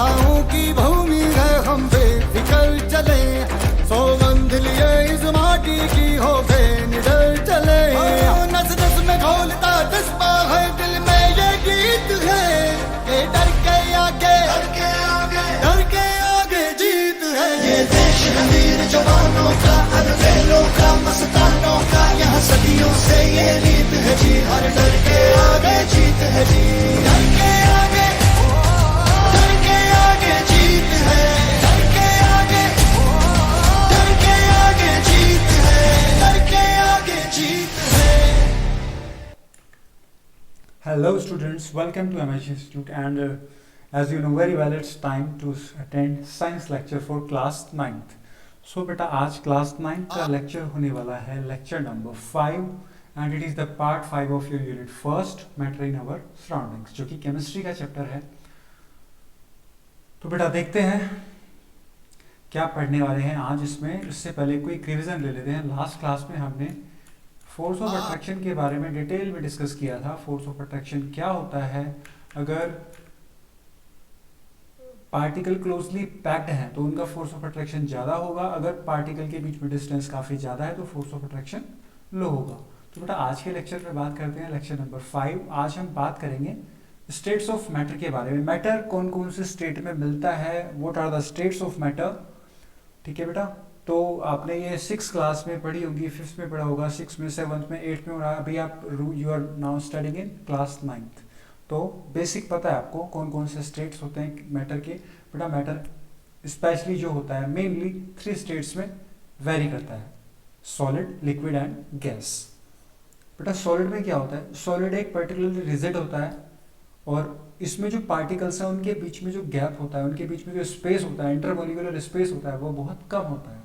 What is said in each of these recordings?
आशाओं की भूमि है, हम बेफिक्र चले, सौगंध लिए इस माटी की हो बेनिडर चले। नस नस में घोलता जज्बा है, दिल में ये गीत है, ये डर के आगे जीत है। ये देश है वीर जवानों का, अनवेलों का, मस्तानों का, यहाँ सदियों से ये रीत है जी, हर डर के आगे जीत है जी। डर के आगे जीत है, डर के आगे जीत है, डर के आगे जीत है। Hello students, welcome to MH Institute and as you know very well it's time to attend science lecture for class 9th. So बेटा आज class 9th का lecture होने वाला है lecture number 5 and it is the part 5 of your unit first matter in our surroundings जो कि chemistry का chapter है। तो बेटा देखते हैं क्या पढ़ने वाले हैं आज इसमें। इससे पहले कोई रिवीजन ले लेते हैं। लास्ट क्लास में हमने फोर्स ऑफ अट्रैक्शन के बारे में डिटेल में डिस्कस किया था। फोर्स ऑफ अट्रैक्शन क्या होता है, अगर पार्टिकल क्लोजली पैक्ड है तो उनका फोर्स ऑफ अट्रैक्शन ज़्यादा होगा, अगर पार्टिकल के बीच में डिस्टेंस काफ़ी ज़्यादा है तो फोर्स ऑफ अट्रैक्शन लो होगा। तो बेटा आज के लेक्चर में बात करते हैं लेक्चर नंबर 5। आज हम बात करेंगे स्टेट्स ऑफ मैटर के बारे में। मैटर कौन कौन से स्टेट में मिलता है, what are the states of matter. ठीक है बेटा, तो आपने ये 6 क्लास में पढ़ी होगी, 5th में पढ़ा होगा, 6 में, 7th में, 8th में, और अभी आप you are now studying in class 9th। तो बेसिक पता है आपको कौन कौन से स्टेट्स होते हैं मैटर के। बेटा मैटर स्पेशली जो होता है मेनली 3 स्टेट्स में वेरी करता है, सॉलिड, लिक्विड एंड गैस। बेटा सॉलिड में क्या होता है, सॉलिड एक पर्टिकुलर रिजिड होता है और इसमें जो पार्टिकल्स हैं उनके बीच में जो गैप होता है, उनके बीच में जो स्पेस होता है, इंटरमोलिकुलर स्पेस होता है, वो बहुत कम होता है,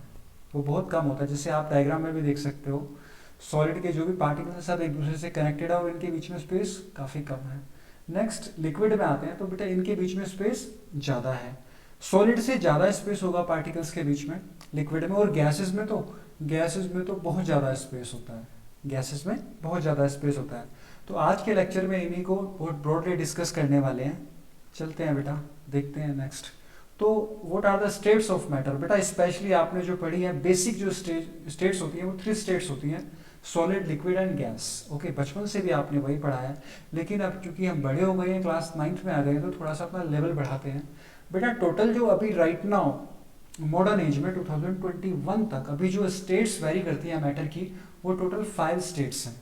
वो बहुत कम होता है। जैसे आप डायग्राम में भी देख सकते हो, सॉलिड के जो भी पार्टिकल्स हैं सब एक दूसरे से कनेक्टेड है और इनके बीच में स्पेस काफ़ी कम है। नेक्स्ट लिक्विड में आते हैं तो बेटा इनके बीच में स्पेस ज़्यादा है, सॉलिड से ज़्यादा स्पेस होगा पार्टिकल्स के बीच में लिक्विड में, और गैसेस में तो बहुत ज़्यादा स्पेस होता है, गैसेस में बहुत ज़्यादा स्पेस होता है। तो आज के लेक्चर में इन्हीं को बहुत ब्रॉडली डिस्कस करने वाले हैं। चलते हैं बेटा, देखते हैं नेक्स्ट। तो what are the states of matter. बेटा स्पेशली आपने जो पढ़ी है बेसिक जो स्टेट्स होती हैं वो 3 स्टेट्स होती हैं, solid, liquid and gas. Okay, बचपन से भी आपने वही पढ़ा है, लेकिन अब क्योंकि हम बड़े हो गए हैं, क्लास 9th में आ गए हैं, तो थोड़ा सा अपना लेवल बढ़ाते हैं। बेटा टोटल जो अभी राइट नाउ मॉडर्न एज में 2021 तक अभी जो स्टेट्स वेरी करती हैं मैटर की, वो टोटल 5 स्टेट्स हैं।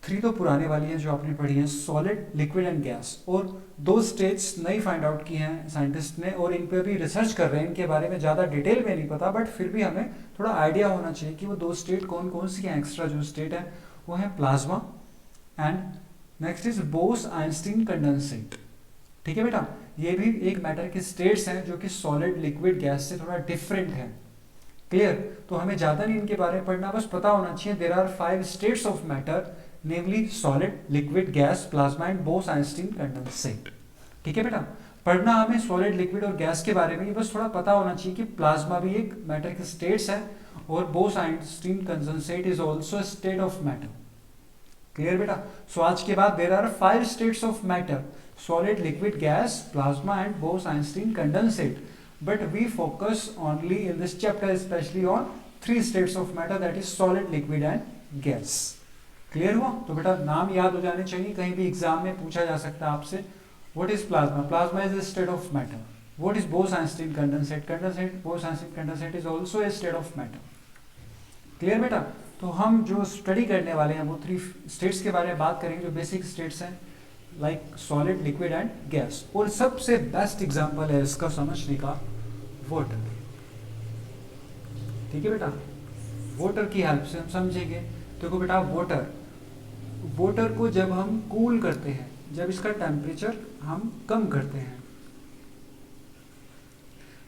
3 तो पुराने वाली हैं जो आपने पढ़ी हैं, सॉलिड, लिक्विड एंड गैस, और 2 स्टेट्स नई फाइंड आउट की हैं साइंटिस्ट ने और इन पे अभी रिसर्च कर रहे हैं। इनके बारे में ज़्यादा डिटेल में नहीं पता, बट फिर भी हमें थोड़ा आइडिया होना चाहिए कि वो 2 स्टेट कौन कौन सी हैं। एक्स्ट्रा जो स्टेट है वो है plasma and next is Bose Einstein condensate. ठीक है बेटा, ये भी एक मैटर के स्टेट्स हैं जो कि सॉलिड, लिक्विड, गैस से थोड़ा डिफरेंट है। क्लियर, तो हमें ज़्यादा नहीं इनके बारे में पढ़ना, बस पता होना चाहिए there are 5 states of matter, namely solid, liquid, gas, plasma and Bose Einstein condensate. ठीक है बेटा, पढ़ना हमें सॉलिड, लिक्विड और गैस के बारे में, बस थोड़ा पता होना चाहिए कि प्लाज्मा भी एक मैटर के स्टेट्स है और Bose Einstein condensate is also state of matter. Clear बेटा, सो आज के बाद there are 5 states of matter, solid, liquid, gas, plasma and Bose Einstein condensate, but we focus only in this chapter specially on 3 states of matter, that is solid, liquid and gas. Clear हुआ? तो बेटा नाम याद हो जाने चाहिए, कहीं भी एग्जाम में पूछा जा सकता है आपसे, what is plasma, plasma is a state of matter, what is Bose Einstein condensate, Bose Einstein condensate is also a state of matter. Clear बेटा, तो हम जो स्टडी करने वाले हैं वो 3 स्टेट्स के बारे में बात करेंगे, जो बेसिक स्टेट्स हैं like solid, liquid and gas. और सबसे बेस्ट एग्जाम्पल है इसका समझने का वाटर। ठीक है बेटा, वाटर की हेल्प से हम समझेंगे। देखो बेटा वाटर को जब हम कूल करते हैं, जब इसका टेम्परेचर हम कम करते हैं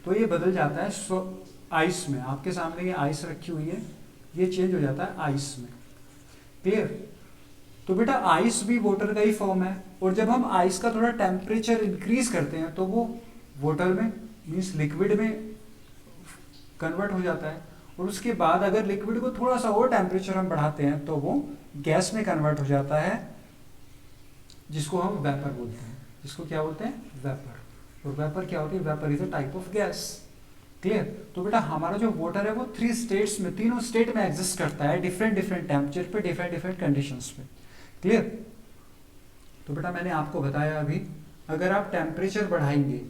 तो ये बदल जाता है आइस में। आपके सामने ये आइस रखी हुई है, ये चेंज हो जाता है आइस में। क्लियर, तो बेटा आइस भी वाटर का ही फॉर्म है, और जब हम आइस का थोड़ा टेम्परेचर इंक्रीज करते हैं तो वो वाटर में मीन्स लिक्विड में कन्वर्ट हो जाता है, और उसके बाद अगर लिक्विड को थोड़ा सा और टेम्परेचर हम बढ़ाते हैं तो वो गैस में कन्वर्ट हो जाता है, जिसको हम वेपर बोलते हैं। जिसको क्या बोलते हैं? वेपर। और वेपर क्या होती है? Vapour is a type of gas. Clear? तो बेटा हमारा जो वाटर है वो 3 स्टेट्स में, तीनों स्टेट में एग्जिस्ट करता है, डिफरेंट डिफरेंट टेम्परेचर पे, डिफरेंट डिफरेंट कंडीशंस पे। क्लियर? तो बेटा मैंने आपको बताया अभी, अगर आप टेम्परेचर बढ़ाएंगे,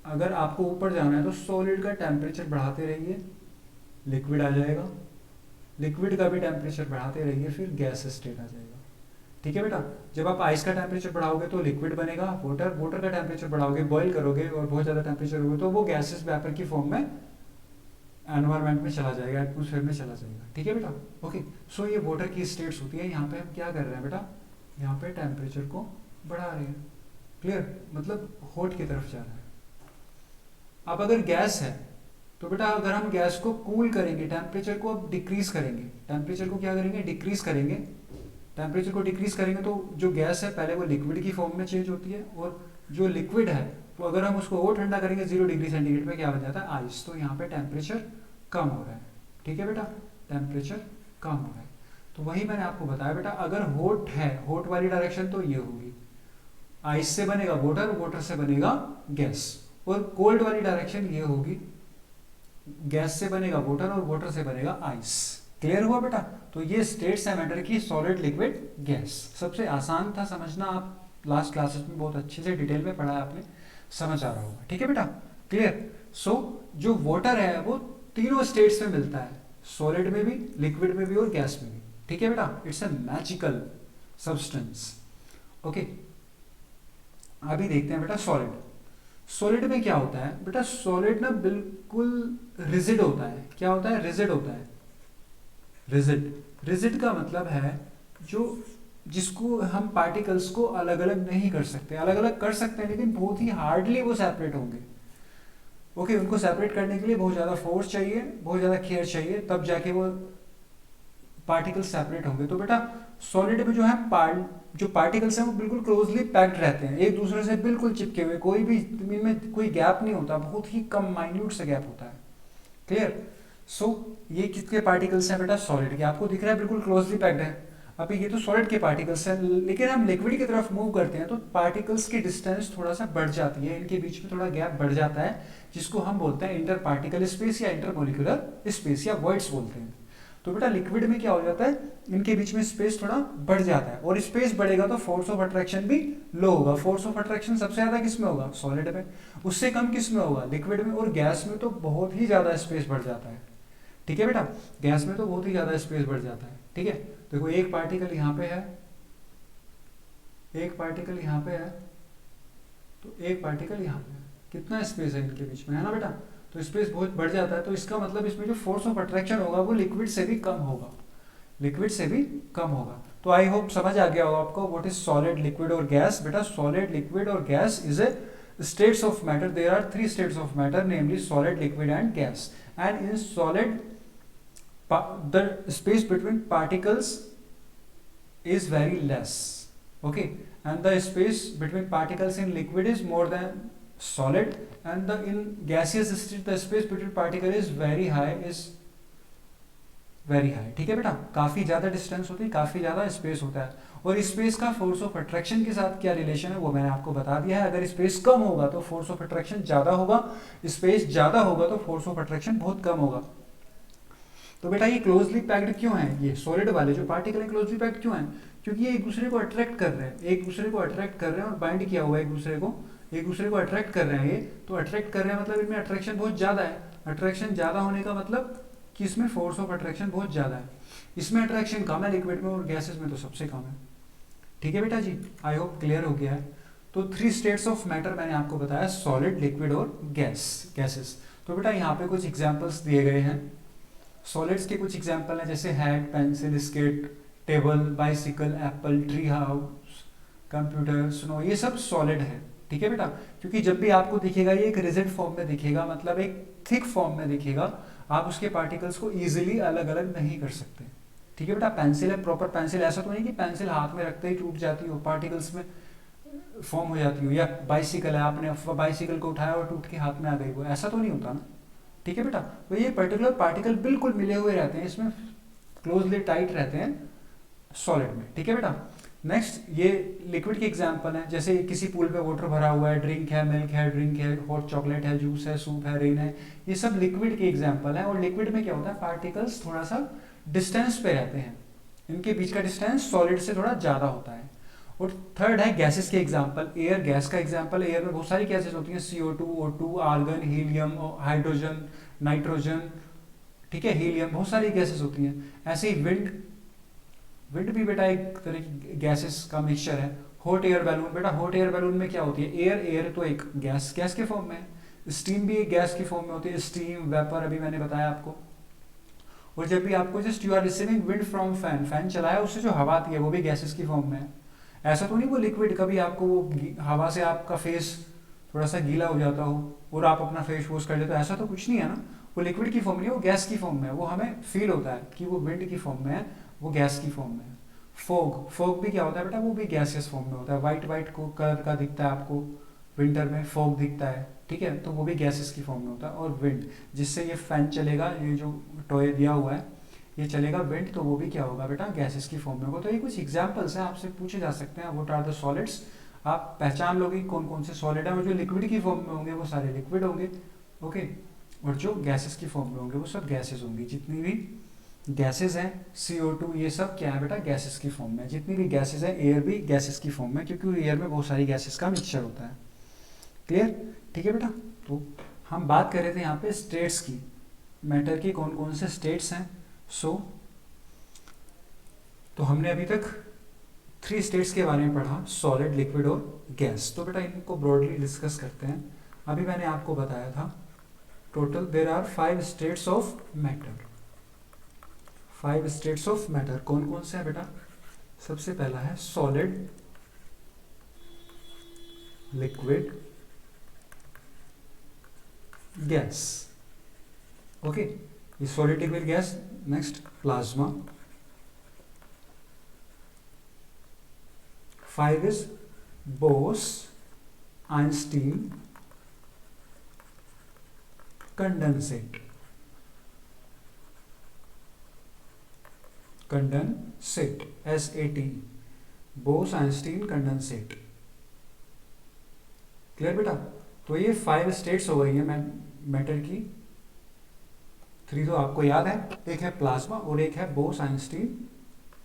अगर आपको ऊपर जाना है तो सॉलिड का टेम्परेचर बढ़ाते रहिए, लिक्विड आ जाएगा, लिक्विड का भी टेम्परेचर बढ़ाते रहिए, फिर गैस स्टेट आ जाएगा। ठीक है बेटा? जब आप आइस का टेम्परेचर बढ़ाओगे तो लिक्विड बनेगा, वाटर, वाटर का टेम्परेचर बढ़ाओगे, बॉईल करोगे और बहुत ज़्यादा टेम्परेचर होगा तो वो गैसेस वेपर की फॉर्म में एनवायरनमेंट में चला जाएगा, एटमोसफेयर में चला जाएगा। ठीक है बेटा? ओके, सो ये वाटर की स्टेट्स होती है। यहाँ पे हम क्या कर रहे हैं बेटा? यहाँ पे टेम्परेचर को बढ़ा रहे हैं। क्लियर? मतलब हॉट की तरफ जा रहा है। अब अगर गैस है तो बेटा अगर हम गैस को कूल करेंगे, टेम्परेचर को अब डिक्रीज करेंगे, टेम्परेचर को क्या करेंगे? डिक्रीज करेंगे। टेम्परेचर को डिक्रीज करेंगे तो जो गैस है पहले वो लिक्विड की फॉर्म में चेंज होती है, और जो लिक्विड है वो अगर हम उसको और ठंडा करेंगे 0 डिग्री सेंटीग्रेड पे क्या बन जाता है? आइस। तो यहाँ पे टेम्परेचर कम हो रहा है। ठीक है बेटा? टेम्परेचर कम हो रहा है। तो वही मैंने आपको बताया बेटा, अगर हॉट है, हॉट वाली डायरेक्शन तो ये होगी, आइस से बनेगा वाटर, वाटर से बनेगा गैस, और कोल्ड वाली डायरेक्शन ये होगी, गैस से बनेगा वाटर और वाटर से बनेगा आइस। क्लियर हुआ बेटा? तो ये स्टेट्स है मैटर की, सॉलिड, लिक्विड, गैस। सबसे आसान था समझना, आप लास्ट क्लासेस में बहुत अच्छे से डिटेल में पढ़ा है आपने, समझ आ रहा होगा। ठीक है बेटा? क्लियर? सो जो वाटर है वो तीनों स्टेट्स में मिलता है, सॉलिड में भी, लिक्विड में भी और गैस में भी। ठीक है बेटा? It's a magical substance. Okay, अभी देखते हैं बेटा सॉलिड। सॉलिड में क्या होता है बेटा? सॉलिड ना बिल्कुल रिजिड होता है। क्या होता है? रिजिड होता है। रिजिड, रिजिड का मतलब है जो जिसको हम पार्टिकल्स को अलग अलग नहीं कर सकते, अलग अलग कर सकते हैं लेकिन बहुत ही हार्डली वो सेपरेट होंगे। ओके, उनको सेपरेट करने के लिए बहुत ज़्यादा फोर्स चाहिए, बहुत ज़्यादा केयर चाहिए, तब जाके वो पार्टिकल्स सेपरेट होंगे। तो बेटा सॉलिड में जो है जो पार्टिकल्स हैं वो बिल्कुल क्लोजली पैक्ड रहते हैं, एक दूसरे से बिल्कुल चिपके हुए, कोई भी इनमें कोई गैप नहीं होता, बहुत ही कम माइन्यूट से गैप होता है। क्लियर? सो ये किसके पार्टिकल्स हैं बेटा? सॉलिड के। आपको दिख रहा है बिल्कुल क्लोजली पैक्ड है। अभी ये तो सॉलिड के पार्टिकल्स हैं, लेकिन हम लिक्विड की तरफ मूव करते हैं तो पार्टिकल्स की डिस्टेंस थोड़ा सा बढ़ जाती है, इनके बीच में थोड़ा गैप बढ़ जाता है, जिसको हम बोलते हैं इंटर पार्टिकल स्पेस या इंटरमोलिकुलर स्पेस या वॉइड्स बोलते हैं। तो बेटा लिक्विड में क्या हो जाता है? इनके बीच में स्पेस थोड़ा बढ़ जाता है, और स्पेस बढ़ेगा तो फोर्स ऑफ अट्रैक्शन भी लो होगा। फोर्स ऑफ अट्रैक्शन सबसे ज्यादा किस में होगा? सॉलिड में। उससे कम किस में होगा? लिक्विड में। और गैस में तो बहुत ही ज्यादा स्पेस बढ़ जाता है। ठीक है बेटा? गैस में तो बहुत ही ज्यादा स्पेस बढ़ जाता है। ठीक है? देखो एक पार्टिकल यहाँ पे है, एक पार्टिकल यहाँ पे है, तो एक पार्टिकल यहाँ पे है, कितना स्पेस है इनके बीच में, है ना बेटा? तो स्पेस बहुत बढ़ जाता है, तो इसका मतलब इसमें जो फोर्स ऑफ अट्रैक्शन होगा वो लिक्विड से भी कम होगा, लिक्विड से भी कम होगा। तो आई होप समझ आ गया होगा आपको व्हाट इज सॉलिड, लिक्विड और गैस। बेटा सॉलिड, लिक्विड और gas is a states of matter. There are 3 states of matter, namely solid, liquid and gas. And in solid, the space between particles is very less. Okay, and the space between particles in liquid is more than solid, and in gaseous state the space between particle is very high, ठीक है बेटा? काफी ज्यादा distance होती है, काफी ज्यादा space होता है। और स्पेस का फोर्स ऑफ अट्रैक्शन के साथ क्या रिलेशन है वो मैंने आपको बता दिया है। अगर स्पेस कम होगा तो फोर्स ऑफ अट्रैक्शन ज्यादा होगा, स्पेस ज्यादा होगा तो फोर्स ऑफ अट्रैक्शन बहुत कम होगा। तो बेटा ये क्लोजली पैक्ड क्यों है? ये सॉलिड वाले जो पार्टिकल है क्लोजली पैक्ड क्यों है? क्योंकि ये एक दूसरे को अट्रैक्ट कर रहे हैं, एक दूसरे को अट्रैक्ट कर रहे हैं और बाइंड किया हुआ है एक दूसरे को अट्रैक्ट कर रहे हैं। ये तो अट्रैक्ट कर रहे हैं मतलब इनमें अट्रैक्शन बहुत ज्यादा है। अट्रैक्शन ज्यादा होने का मतलब कि इसमें फोर्स ऑफ अट्रैक्शन बहुत ज्यादा है। इसमें अट्रैक्शन कम है लिक्विड में, और गैसेस में तो सबसे कम है। ठीक है बेटा जी? आई होप क्लियर हो गया है। तो 3 स्टेट्स ऑफ मैटर मैंने आपको बताया, सॉलिड, लिक्विड और गैसेस। तो बेटा यहाँ पे कुछ एग्जांपल्स दिए गए हैं। सॉलिड्स के कुछ एग्जांपल हैं, जैसे hat, pencil, skate, table, bicycle, apple, tree house, computer, snow, ये सब सॉलिड है। ठीक है बेटा? क्योंकि जब भी आपको दिखेगा ये एक रिजिड फॉर्म में दिखेगा, मतलब एक थिक फॉर्म में दिखेगा, आप उसके पार्टिकल्स को इजीली अलग अलग नहीं कर सकते। ठीक है बेटा? पेंसिल है, प्रॉपर पेंसिल, ऐसा तो नहीं कि पेंसिल हाथ में रखते ही टूट जाती हो, पार्टिकल्स में फॉर्म हो जाती हो। या बाइसिकल है, आपने बाइसिकल को उठाया और टूट के हाथ में आ गई वो, ऐसा तो नहीं होता ना। ठीक है बेटा? तो ये पर्टिकुलर पार्टिकल बिल्कुल मिले हुए रहते हैं, इसमें क्लोजली टाइट रहते हैं सॉलिड में। ठीक है बेटा? नेक्स्ट ये लिक्विड के एग्जांपल हैं, जैसे किसी पूल पे वाटर भरा हुआ है, ड्रिंक है, मिल्क है, ड्रिंक है, हॉट चॉकलेट है, जूस है, सूप है, रेन है, ये सब लिक्विड के एग्जांपल हैं। और लिक्विड में क्या होता है, पार्टिकल्स थोड़ा सा डिस्टेंस पे रहते हैं, इनके बीच का डिस्टेंस सॉलिड से थोड़ा ज़्यादा होता है। और थर्ड है गैसेस के एग्जांपल, एयर गैस का एग्जांपल, एयर में बहुत सारी गैसेस होती हैं, CO2, O2, argon, helium, hydrogen, nitrogen, ठीक है, हीलियम, बहुत सारी गैसेस होती हैं। ऐसे ही विंड, विंड भी बेटा एक तरह की गैसेस का मिक्सचर है। हॉट एयर बैलून, बेटा हॉट एयर बैलून में क्या होती है, एयर, एयर तो एक गैस, गैस के फॉर्म में है। स्टीम भी एक गैस की फॉर्म में होती है, स्टीम, वेपर, अभी मैंने बताया आपको। और जब भी आपको just you are receiving wind from fan, fan चलाया उससे जो हवा आती है वो भी गैसेस की फॉर्म में है। ऐसा तो नहीं वो लिक्विड, कभी आपको वो हवा से आपका फेस थोड़ा सा गीला हो जाता हो और आप अपना फेस वॉश कर लेते हो, ऐसा तो कुछ नहीं है ना। वो लिक्विड की फॉर्म नहीं है, वो गैस की फॉर्म में है। वो हमें फील होता है कि वो विंड की फॉर्म में है, वो गैस की फॉर्म में है। फोग, फोग भी क्या होता है बेटा, वो भी गैसियस फॉर्म में होता है। वाइट वाइट को कलर का दिखता है आपको विंटर में, फॉग दिखता है, ठीक है, तो वो भी गैसेस की फॉर्म में होता है। और विंड, जिससे ये फैन चलेगा, ये जो टॉय दिया हुआ है ये चलेगा विंड, तो वो भी क्या होगा बेटा, गैसेस की फॉर्म में होगा। तो ये कुछ एग्जांपल्स हैं, आपसे पूछे जा सकते हैं, व्हाट आर द सॉलिड्स। आप पहचान लोगे कौन कौन से सॉलिड है, और जो लिक्विड की फॉर्म में होंगे वो सारे लिक्विड होंगे, ओके। और जो गैसेस की फॉर्म में होंगे वो सब गैसेस होंगी। जितनी भी गैसेस हैं, CO2, ये सब क्या है बेटा, गैसेस की फॉर्म में। जितनी भी गैसेस हैं, एयर भी गैसेस की फॉर्म में, क्योंकि एयर में बहुत सारी गैसेस का मिक्सचर होता है। क्लियर, ठीक है बेटा। तो हम बात कर रहे थे यहाँ पे स्टेट्स की, मैटर की कौन कौन से स्टेट्स हैं। तो हमने अभी तक 3 स्टेट्स के बारे में पढ़ा, सॉलिड, लिक्विड और गैस। तो बेटा इनको ब्रॉडली डिस्कस करते हैं। अभी मैंने आपको बताया था total there are 5 states of matter. 5 states of matter कौन कौन से हैं बेटा, सबसे पहला है सॉलिड, लिक्विड, गैस, ओके। ये solid, liquid, gas. Next plasma. 5 is Bose, Einstein, condensate, condensate, SAT, Bose, Einstein, condensate। Clear बेटा। तो ये 5 स्टेट्स हो गई है मैटर की। 3 तो आपको याद है, एक है प्लाज्मा और एक है बोस आइंस्टीन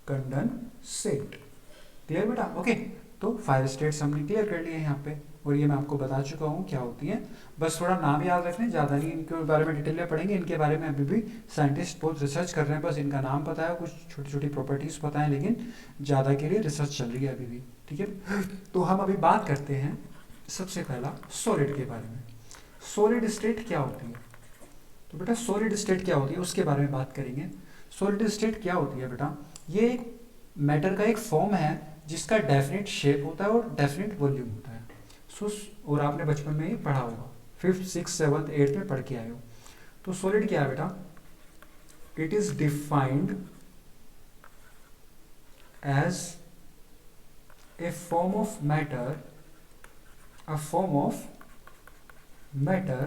कंडेंसेट। क्लियर बेटा, ओके। तो 5 स्टेट्स हमने क्लियर कर लिए यहाँ पे, और ये मैं आपको बता चुका हूँ क्या होती है। बस थोड़ा नाम याद रखने, ज़्यादा नहीं इनके बारे में डिटेल में पढ़ेंगे। इनके बारे में अभी भी साइंटिस्ट बहुत रिसर्च कर रहे हैं, बस इनका नाम पता है, कुछ छोटी छोटी प्रॉपर्टीज़ पता है, लेकिन ज़्यादा के लिए रिसर्च चल रही है अभी भी, ठीक है। तो हम अभी बात करते हैं सबसे पहला सॉलिड के बारे में। सॉलिड स्टेट क्या होती है, तो बेटा सॉलिड स्टेट क्या होती है उसके बारे में बात करेंगे। सॉलिड स्टेट क्या होती है बेटा, ये एक मैटर का एक फॉर्म है जिसका डेफिनेट शेप होता है और डेफिनेट वॉल्यूम होता है। और आपने बचपन में ही पढ़ा होगा, 5th, 6th, 7th, 8th में पढ़ के आए हो। तो सॉलिड क्या है बेटा, it is defined as a form of matter, a form of matter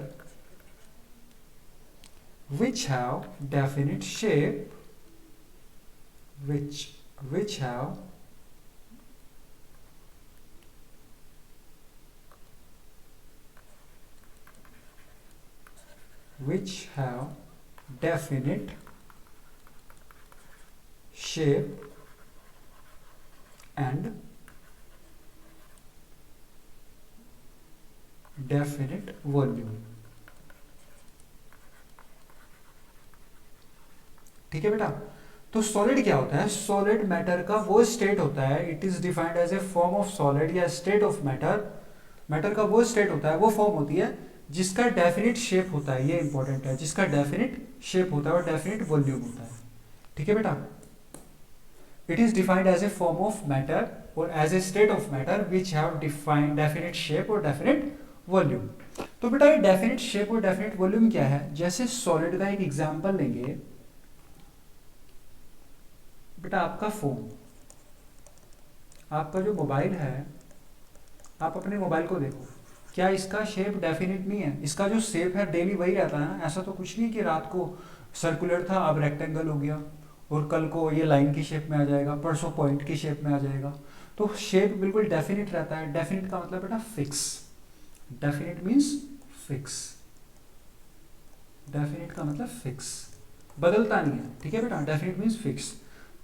which have definite shape, which have definite shape and definite volume. ठीक है बेटा। तो सॉलिड क्या होता है, सॉलिड मैटर का वो स्टेट होता है, it is defined as a form of solid या स्टेट ऑफ मैटर। मैटर का वो स्टेट होता है, वो फॉर्म होती है जिसका डेफिनेट शेप होता है, ये इंपॉर्टेंट है, जिसका डेफिनेट शेप होता है और डेफिनेट वॉल्यूम होता है। ठीक है बेटा। It is defined as a form of matter और as a state of matter which have defined definite shape और डेफिनेट वॉल्यूम। तो बेटा ये डेफिनेट शेप और डेफिनेट वॉल्यूम क्या है, जैसे सॉलिड का एक एग्जांपल लेंगे बेटा, आपका फोन, आपका जो मोबाइल है, आप अपने मोबाइल को देखो, क्या इसका शेप डेफिनेट नहीं है, इसका जो शेप है डेली वही रहता है ना। ऐसा तो कुछ नहीं कि रात को सर्कुलर था अब रेक्टेंगल हो गया और कल को ये लाइन की शेप में आ जाएगा, परसों पॉइंट की शेप में आ जाएगा। तो शेप बिल्कुल डेफिनिट रहता है। डेफिनिट का मतलब बेटा fix, definite means fix, definite का मतलब फिक्स, बदलता नहीं है, ठीक है बेटा, डेफिनिट मीन्स फिक्स।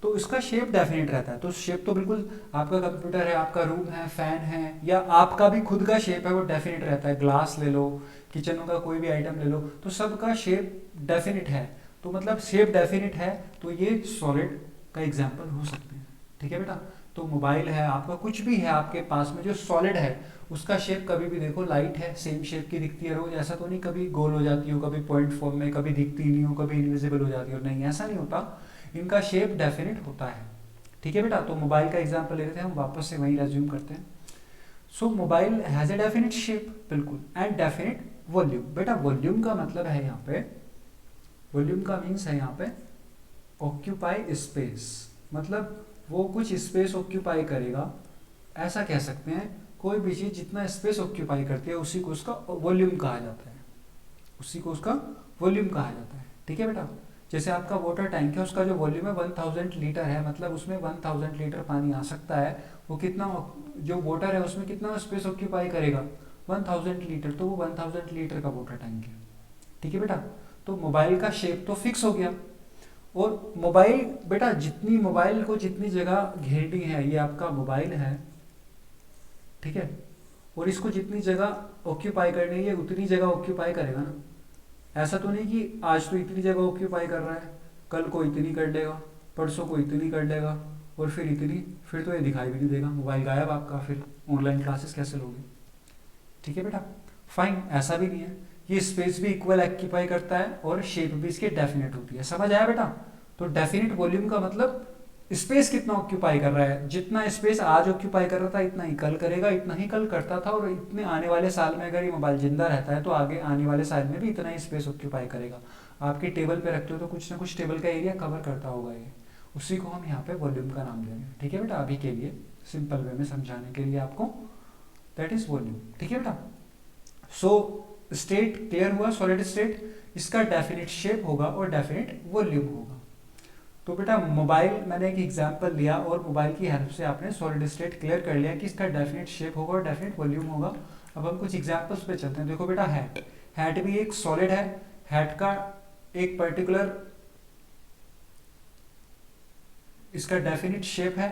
तो इसका शेप डेफिनिट रहता है। तो शेप तो बिल्कुल, आपका कंप्यूटर है, आपका रूम है, फैन है, या आपका भी खुद का शेप है, वो डेफिनिट रहता है। ग्लास ले लो, किचन का कोई भी आइटम ले लो, तो सबका शेप डेफिनिट है। तो मतलब शेप डेफिनिट है, तो ये सॉलिड का एग्जाम्पल हो सकते हैं, ठीक है बेटा। तो मोबाइल है, आपका कुछ भी है आपके पास में जो सॉलिड है, उसका शेप कभी भी देखो लाइट है, सेम शेप की दिखती है रोज, ऐसा तो नहीं कभी गोल हो जाती हो, कभी पॉइंट फॉर्म में, कभी दिखती नहीं हो, कभी इनविजिबल हो जाती हो, नहीं ऐसा नहीं होता, इनका शेप डेफिनिट होता है, ठीक है बेटा। तो मोबाइल का एग्जांपल ले लेते हैं हम, वापस से वहीं रेज्यूम करते हैं। So mobile has a definite shape, बिल्कुल, एंड डेफिनिट वॉल्यूम। बेटा वॉल्यूम का मतलब है यहाँ पे, वॉल्यूम का मीन्स है यहाँ पे ऑक्यूपाई स्पेस, मतलब वो कुछ स्पेस ऑक्यूपाई करेगा, ऐसा कह सकते हैं। कोई भी चीज जितना स्पेस ऑक्यूपाई करती है उसी को उसका वॉल्यूम कहा जाता है, उसी को उसका वॉल्यूम कहा जाता है, ठीक है बेटा। जैसे आपका वाटर टैंक है, उसका जो वॉल्यूम है 1000 लीटर है, मतलब उसमें 1000 लीटर पानी आ सकता है। वो कितना, जो वाटर है उसमें कितना स्पेस ऑक्यूपाई करेगा, 1000 लीटर, तो वो 1000 लीटर का वाटर टैंक है, ठीक है बेटा। तो मोबाइल का शेप तो फिक्स हो गया। और मोबाइल बेटा जितनी, मोबाइल को जितनी जगह घेरनी है, ये आपका मोबाइल है, ठीक है, और इसको जितनी जगह ऑक्यूपाई करनी है उतनी जगह ऑक्यूपाई करेगा ना। ऐसा तो नहीं कि आज तो इतनी जगह ऑक्यूपाई कर रहा है, कल को इतनी कर लेगा, परसों को इतनी कर लेगा, और फिर इतनी, फिर तो ये दिखाई भी नहीं देगा, मोबाइल गायब आपका, फिर ऑनलाइन क्लासेस कैसे लोगे, ठीक है बेटा। फाइन, ऐसा भी नहीं है, ये स्पेस भी इक्वल ऑक्यूपाई करता है और शेप भी इसकी डेफिनेट होती है, समझ आया बेटा। तो डेफिनेट वॉल्यूम का मतलब स्पेस कितना ऑक्यूपाई कर रहा है, जितना स्पेस आज ऑक्यूपाई कर रहा था इतना ही कल करेगा, इतना ही कल करता था, और इतने आने वाले साल में अगर ये मोबाइल जिंदा रहता है तो आगे आने वाले साल में भी इतना ही स्पेस ऑक्यूपाई करेगा। आपकी टेबल पे रखते हो तो कुछ ना कुछ टेबल का एरिया कवर करता होगा ये, उसी को हम यहाँ पे वॉल्यूम का नाम दे रहे हैं, ठीक है बेटा। अभी के लिए सिंपल वे में समझाने के लिए आपको, दैट इज वॉल्यूम, ठीक है बेटा। सो स्टेट क्लियर हुआ, सॉलिड स्टेट, इसका डेफिनिट शेप होगा और डेफिनिट वॉल्यूम होगा। तो बेटा मोबाइल मैंने एक एग्जांपल लिया और मोबाइल की हेल्प से आपने सॉलिड स्टेट क्लियर कर लिया कि इसका डेफिनेट शेप होगा और डेफिनेट वॉल्यूम होगा। अब हम कुछ एग्जांपल्स पे चलते हैं। देखो बेटा हैट, हैट भी एक सॉलिड है, हैट का एक पर्टिकुलर इसका डेफिनेट शेप है।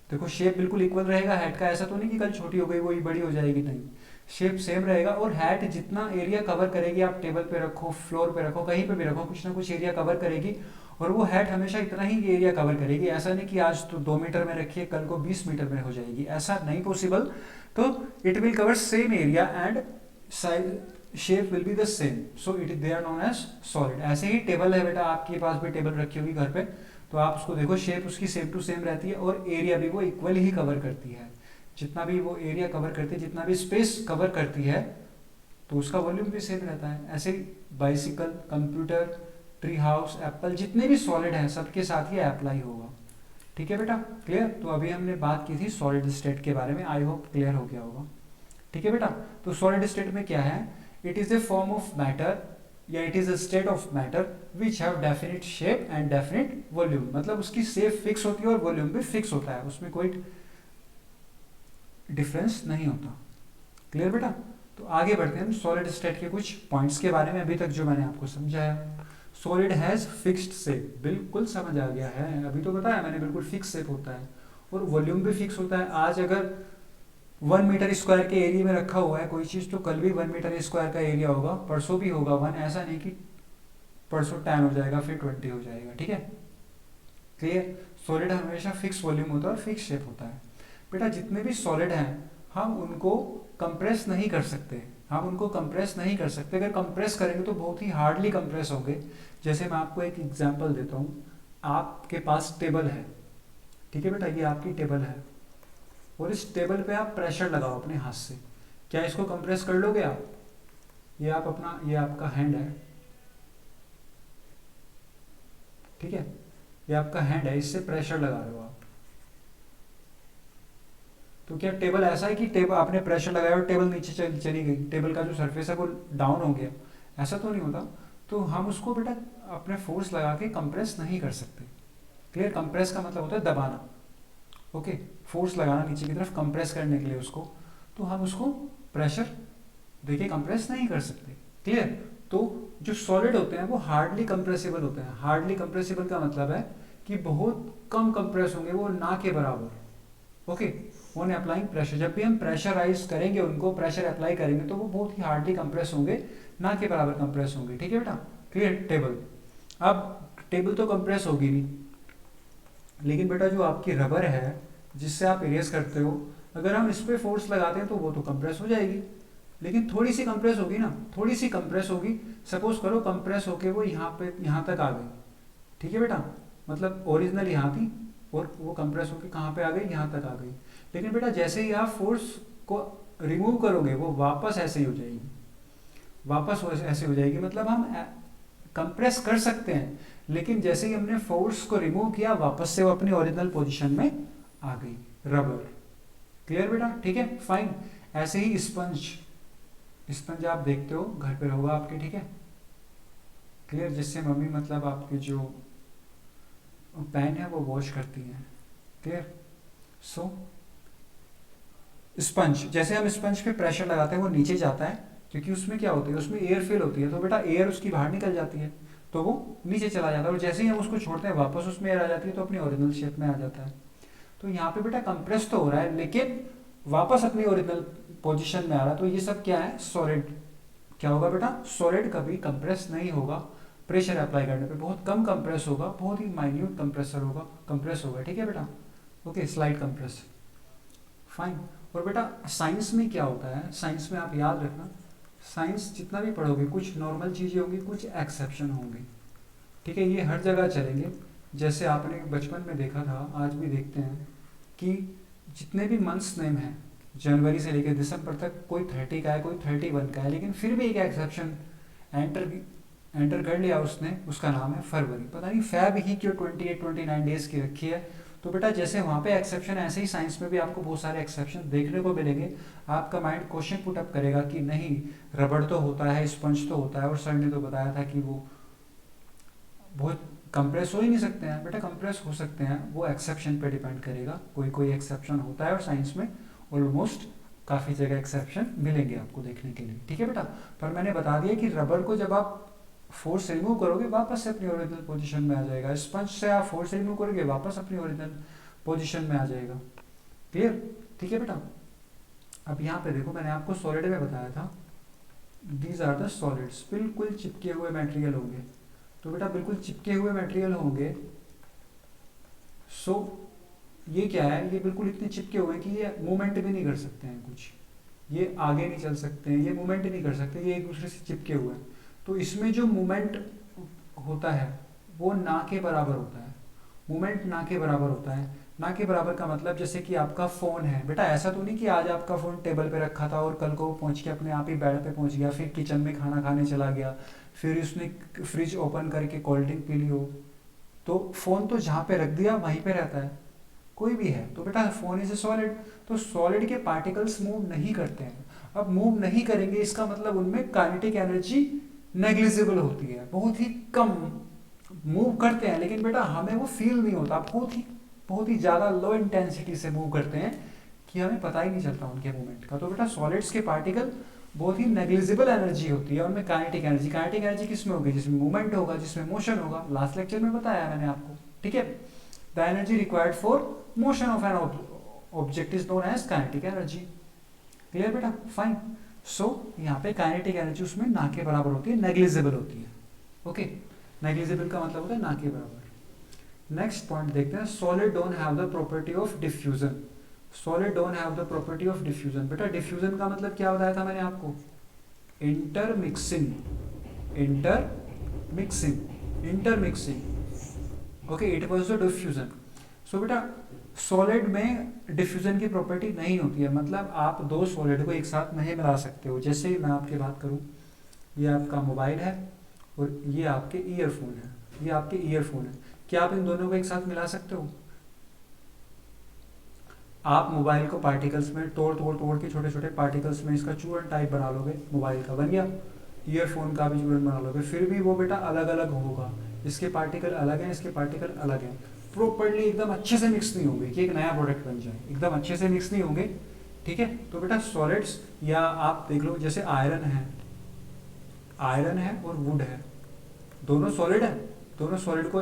देखो शेप बिल्कुल इक्वल रहेगा हैट का, ऐसा तो नहीं कि कल छोटी हो गई वही बड़ी हो जाएगी, नहीं, शेप सेम रहेगा। और हैट जितना एरिया कवर करेगी, आप टेबल पे रखो, फ्लोर पे रखो, कहीं पे भी रखो, कुछ ना कुछ एरिया कवर करेगी, और वो हैट हमेशा इतना ही एरिया कवर करेगी। ऐसा नहीं कि आज तो 2 मीटर में रखिए कल को 20 मीटर में हो जाएगी, ऐसा नहीं पॉसिबल। तो it will cover same area and shape will be the same, so it they are known as solid. ऐसे ही टेबल है बेटा, आपके पास भी टेबल रखी होगी घर पे, तो आप उसको देखो शेप उसकी सेम टू सेम रहती है और एरिया भी वो इक्वल ही कवर करती है। जितना भी वो एरिया कवर करती है, जितना भी स्पेस कवर करती है, तो उसका वॉल्यूम भी सेम रहता है। ऐसे bicycle, computer, tree house, Apple, जितने भी सॉलिड हैं सबके साथ ये अप्लाई होगा, ठीक है बेटा, क्लियर। तो अभी हमने बात की थी सॉलिड स्टेट के बारे में, आई होप क्लियर हो गया होगा, ठीक है बेटा। तो सॉलिड स्टेट में क्या है, it is a form of matter या it is a state of matter which have definite shape and definite volume, मतलब उसकी शेप फिक्स होती है और वॉल्यूम भी फिक्स होता है, उसमें कोई डिफरेंस नहीं होता, क्लियर बेटा। तो आगे बढ़ते हैं हम सॉलिड स्टेट के कुछ पॉइंट्स के बारे में, अभी तक जो मैंने आपको समझाया। सॉलिड हैज फिक्स्ड शेप, बिल्कुल समझ आ गया है, अभी तो बताया मैंने, बिल्कुल फिक्स शेप होता है और वॉल्यूम भी फिक्स होता है। आज अगर 1 मीटर स्क्वायर के एरिया में रखा हुआ है कोई चीज, तो कल भी 1 मीटर स्क्वायर का एरिया होगा, परसों भी होगा 1, ऐसा नहीं कि परसों 10 हो जाएगा फिर 20 हो जाएगा, ठीक है, क्लियर। सॉलिड हमेशा फिक्स वॉल्यूम होता है और फिक्स शेप होता है बेटा। जितने भी सॉलिड हैं हम उनको कंप्रेस नहीं कर सकते, हम उनको कंप्रेस नहीं कर सकते, अगर कंप्रेस करेंगे तो बहुत ही हार्डली कंप्रेस होंगे। जैसे मैं आपको एक एग्जांपल देता हूँ, आपके पास टेबल है, ठीक है बेटा, ये आपकी टेबल है और इस टेबल पे आप प्रेशर लगाओ अपने हाथ से, क्या इसको कंप्रेस कर लोगे आप? ये आप अपना, ये आपका हैंड है, ठीक है, ये आपका हैंड है, इससे प्रेशर लगा रहे हो आप, तो क्या टेबल ऐसा है कि टेबल आपने प्रेशर लगाया और टेबल नीचे चली गई, टेबल का जो सरफेस है वो डाउन हो गया, ऐसा तो नहीं होता। तो हम उसको बेटा अपने फोर्स लगा के कंप्रेस नहीं कर सकते, क्लियर। कंप्रेस का मतलब होता है दबाना, ओके, फोर्स लगाना नीचे की तरफ कंप्रेस करने के लिए उसको, तो हम उसको प्रेशर देखिए कंप्रेस नहीं कर सकते। क्लियर? तो जो सॉलिड होते हैं वो हार्डली कंप्रेसिबल होते हैं। हार्डली कंप्रेसिबल का मतलब है कि बहुत कम कंप्रेस होंगे, वो ना के बराबर। ओके, ऑन अप्लाइंग प्रेशर, जब भी हम प्रेशराइज करेंगे उनको, प्रेशर अप्लाई करेंगे तो वो बहुत ही हार्डली कंप्रेस होंगे, ना के बराबर कंप्रेस होंगे। ठीक है बेटा? क्लियर? टेबल, अब टेबल तो कंप्रेस होगी नहीं, लेकिन बेटा जो आपकी रबर है जिससे आप इरेज करते हो, अगर हम इस पर फोर्स लगाते हैं तो वो तो कंप्रेस हो जाएगी, लेकिन थोड़ी सी कंप्रेस होगी ना, थोड़ी सी कंप्रेस होगी। सपोज करो कंप्रेस होके वो यहाँ पे यहाँ तक आ गई। ठीक है बेटा? मतलब ओरिजिनल यहाँ थी और वो कंप्रेस होके कहाँ पे आ गई? यहाँ तक आ गई। लेकिन बेटा जैसे ही आप फोर्स को रिमूव करोगे वो वापस ऐसे ही हो जाएगी, वापस ऐसे हो जाएगी। मतलब हम कंप्रेस कर सकते हैं, लेकिन जैसे ही हमने फोर्स को रिमूव किया वापस से वो अपनी ओरिजिनल पोजीशन में आ गई रबर। क्लियर बेटा? ठीक है, फाइन। ऐसे ही स्पंज, स्पंज आप देखते हो घर पे होगा आपके। ठीक है, क्लियर? जिससे मम्मी मतलब आपके जो पैन है वो वॉश करती हैं। क्लियर? सो स्पंज, जैसे हम स्पंज पे प्रेशर लगाते हैं वो नीचे जाता है, क्योंकि उसमें क्या होती है, उसमें एयर फिल होती है, तो बेटा एयर उसकी बाहर निकल जाती है तो वो नीचे चला जाता है, और जैसे ही हम उसको छोड़ते हैं वापस उसमें एयर आ जाती है तो अपनी ओरिजिनल शेप में आ जाता है। तो यहाँ पे बेटा कंप्रेस तो हो रहा है लेकिन वापस अपनी ओरिजिनल पोजीशन में आ रहा है। तो ये सब क्या है? सॉलिड। क्या होगा बेटा? सॉलिड कभी कंप्रेस नहीं होगा प्रेशर अप्लाई करने पे, बहुत कम कंप्रेस होगा, बहुत ही माइन्यूट कंप्रेसर होगा, कंप्रेस होगा। ठीक है बेटा? Okay, slide compress, fine. और बेटा साइंस में क्या होता है, साइंस में आप याद रखना, साइंस जितना भी पढ़ोगे कुछ नॉर्मल चीज़ें होंगी, कुछ एक्सेप्शन होंगे। ठीक है, ये हर जगह चलेंगे। जैसे आपने बचपन में देखा था, आज भी देखते हैं कि जितने भी मंथ्स नेम हैं जनवरी से लेकर दिसंबर तक, कोई 30 का है, कोई 31 का है, लेकिन फिर भी एक एक्सेप्शन एंटर कर लिया उसने, उसका नाम है फरवरी। पता नहीं फैब ही क्यों 28-29 डेज की रखी है। तो बेटा जैसे वहाँ पे एक्सेप्शन, ऐसे ही साइंस में भी आपको बहुत सारे एक्सेप्शन देखने को मिलेंगे। आपका माइंड क्वेश्चन पुट अप करेगा कि नहीं रबड़ तो होता है, स्पंज तो होता है, और सर ने तो बताया था कि वो बहुत कंप्रेस हो ही नहीं सकते हैं। बेटा कंप्रेस हो सकते हैं, वो एक्सेप्शन पे डिपेंड करेगा, कोई कोई एक्सेप्शन होता है, और साइंस में ऑलमोस्ट काफ़ी जगह एक्सेप्शन मिलेंगे आपको देखने के लिए। ठीक है बेटा? पर मैंने बता दिया कि रबर को जब आप फोर्स रिमूव करोगे वापस से अपनी ओरिजिनल पोजीशन में आ जाएगा, स्पंज से आप फोर्स रिमूव करोगे वापस अपनी ओरिजिनल पोजीशन में आ जाएगा। क्लियर? ठीक है बेटा? अब यहाँ पे देखो, मैंने आपको सॉलिड में बताया था दीज आर द सॉलिड्स, बिल्कुल चिपके हुए मटेरियल होंगे। तो बेटा बिल्कुल चिपके हुए मटेरियल होंगे, सो ये क्या है, ये बिल्कुल इतने चिपके हुए हैं कि ये मूवमेंट भी नहीं कर सकते हैं, कुछ ये आगे नहीं चल सकते हैं, ये मूवमेंट नहीं कर सकते, ये एक दूसरे से चिपके हुए हैं। तो इसमें जो मूवमेंट होता है वो ना के बराबर होता है, मूवमेंट ना के बराबर होता है। ना के बराबर का मतलब जैसे कि आपका फ़ोन है बेटा, ऐसा तो नहीं कि आज आपका फ़ोन टेबल पे रखा था और कल को पहुंच के अपने आप ही बेड पे पहुंच गया, फिर किचन में खाना खाने चला गया, फिर उसने फ्रिज ओपन करके कोल्ड ड्रिंक पी ली हो। तो फ़ोन तो जहाँ पे रख दिया वहीं पे रहता है, कोई भी है। तो बेटा फ़ोन इज ए सॉलिड, तो सॉलिड के पार्टिकल्स मूव नहीं करते हैं। अब मूव नहीं करेंगे इसका मतलब उनमें काइनेटिक एनर्जी नेग्लिजिबल होती है, बहुत ही कम मूव करते हैं, लेकिन बेटा हमें वो फील नहीं होता, बहुत ही ज़्यादा लो इंटेंसिटी से मूव करते हैं कि हमें पता ही नहीं चलता उनके मूवमेंट का। तो बेटा सॉलिड्स के पार्टिकल बहुत ही नेग्लिजिबल एनर्जी होती है, उनमें काइनेटिक एनर्जी किसमें होगी? जिसमें मूवमेंट होगा, जिसमें मोशन होगा। लास्ट लेक्चर में बताया मैंने आपको। ठीक है? The energy required for motion of an object is known as kinetic energy. Clear बेटा? फाइन। सो यहाँ पे काइनेटिक एनर्जी उसमें ना के बराबर होती है, नेग्लिजिबल होती है। ओके, नेग्लिजिबल का मतलब होता है ना के बराबर। नेक्स्ट पॉइंट देखते हैं, solid don't have the property of diffusion. Solid don't have the property of diffusion. बेटा डिफ्यूजन का मतलब क्या बताया था मैंने आपको? Intermixing. Okay, it was the diffusion. So बेटा सॉलिड में डिफ्यूजन की प्रॉपर्टी नहीं होती है, मतलब आप दो सॉलिड को एक साथ नहीं मिला सकते हो। जैसे मैं आपकी बात करूं, ये आपका मोबाइल है और ये आपके ईयरफोन है, क्या आप इन दोनों को एक साथ मिला सकते हो? आप मोबाइल को पार्टिकल्स में तोड़ के छोटे छोटे पार्टिकल्स में इसका चूरन टाइप बना लोगे, मोबाइल का बन गया। ईयरफोन का भी चूरन बना लोगे, फिर भी वो बेटा अलग अलग होगा, इसके पार्टिकल अलग हैं, इसके पार्टिकल अलग हैं। प्रॉपर्ली एकदम अच्छे से मिक्स नहीं होंगे कि एक नया प्रोडक्ट बन जाए, एकदम अच्छे से मिक्स नहीं होंगे, ठीक है। तो बेटा सॉलिड्स, या आप देख लो जैसे आयरन है और वुड है, दोनों सॉलिड है, दोनों सॉलिड को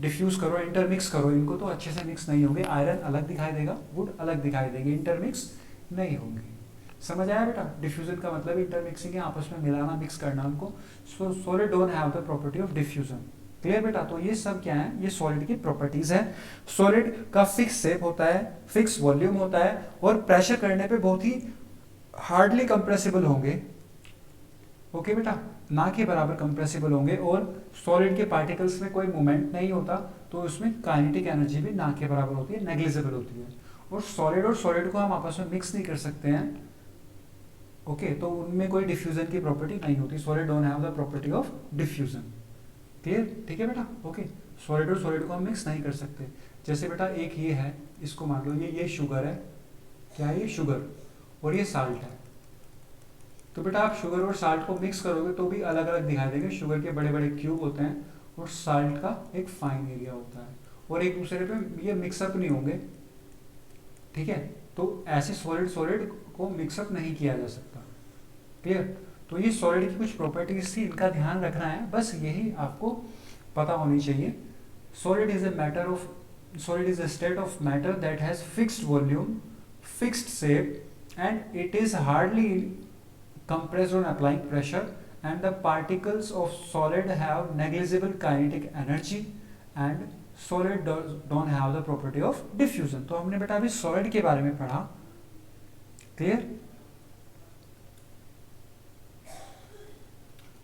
डिफ्यूज करो, इंटरमिक्स करो इनको, तो अच्छे से मिक्स नहीं होंगे, आयरन अलग दिखाई देगा, वुड अलग दिखाई देगी, इंटरमिक्स नहीं होंगे। समझ आया बेटा? डिफ्यूजन का मतलब इंटरमिक्सिंग है, आपस में मिलाना, मिक्स करना उनको। सो solid don't have the property of diffusion. Clear बेटा? तो ये सब क्या है, ये सॉलिड की प्रॉपर्टीज है। सॉलिड का फिक्स शेप होता है, फिक्स वॉल्यूम होता है, और प्रेशर करने पे बहुत ही हार्डली कंप्रेसिबल होंगे, ओके बेटा, ना के बराबर कंप्रेसिबल होंगे, और सॉलिड के पार्टिकल्स में कोई मूवमेंट नहीं होता, तो उसमें काइनेटिक एनर्जी भी ना के बराबर होती है, नेग्लिजिबल होती है। और सॉलिड को हम आपस में मिक्स नहीं कर सकते हैं, ओके, तो उनमें कोई डिफ्यूजन की प्रॉपर्टी नहीं होती। Solid don't have the property of diffusion. Clear? ठीक है बेटा, ओके। सॉलिड और सॉलिड को हम मिक्स नहीं कर सकते। जैसे बेटा एक ये है, इसको मान लो ये शुगर है, क्या है ये? शुगर, और ये साल्ट है। तो बेटा आप शुगर और साल्ट को मिक्स करोगे तो भी अलग अलग दिखाई देंगे। शुगर के बड़े बड़े क्यूब होते हैं और साल्ट का एक फाइन एरिया होता है, और एक दूसरे पे ये मिक्सअप नहीं होंगे, ठीक है। तो ऐसे सॉलिड को मिक्सअप नहीं किया जा सकता। क्लियर? तो ये सॉलिड की कुछ प्रॉपर्टीज थी, इनका ध्यान रखना है, बस यही आपको पता होनी चाहिए। Solid is a state of matter that has fixed volume, fixed shape, and it is hardly compressed on applying pressure, and the particles of solid have negligible kinetic energy, and solid don't have the property of diffusion। तो हमने बेटा अभी solid के बारे में पढ़ा। Clear?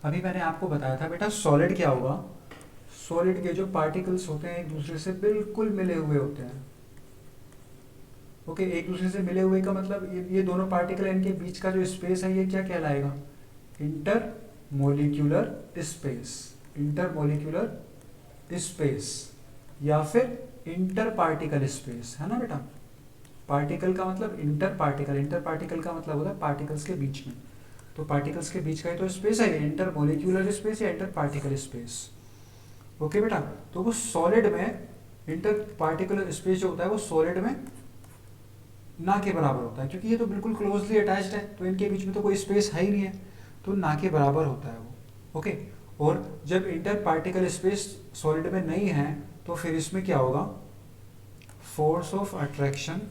अभी मैंने आपको बताया था बेटा सॉलिड क्या होगा। सॉलिड के जो पार्टिकल्स होते हैं एक दूसरे से बिल्कुल मिले हुए होते हैं, ओके। एक दूसरे से मिले हुए का मतलब ये दोनों पार्टिकल, इनके बीच का जो स्पेस है ये क्या कहलाएगा? इंटरमोलिक्यूलर स्पेस, इंटरमोलिक्यूलर स्पेस, या फिर इंटर पार्टिकल स्पेस, है ना बेटा। पार्टिकल का मतलब इंटर पार्टिकल का मतलब होता है पार्टिकल्स के बीच में, तो पार्टिकल्स के बीच का ही तो स्पेस है, इंटर मोलिक्यूलर स्पेस या इंटर पार्टिकल स्पेस, ओके बेटा। तो वो सॉलिड में इंटर पार्टिकुलर स्पेस जो होता है वो सॉलिड में ना के बराबर होता है, क्योंकि ये तो बिल्कुल क्लोजली अटैच्ड है, तो इनके बीच में तो कोई स्पेस है ही नहीं है, तो ना के बराबर होता है वो, ओके। और जब इंटर पार्टिकल स्पेस सॉलिड में नहीं है तो फिर इसमें क्या होगा? फोर्स ऑफ अट्रैक्शन,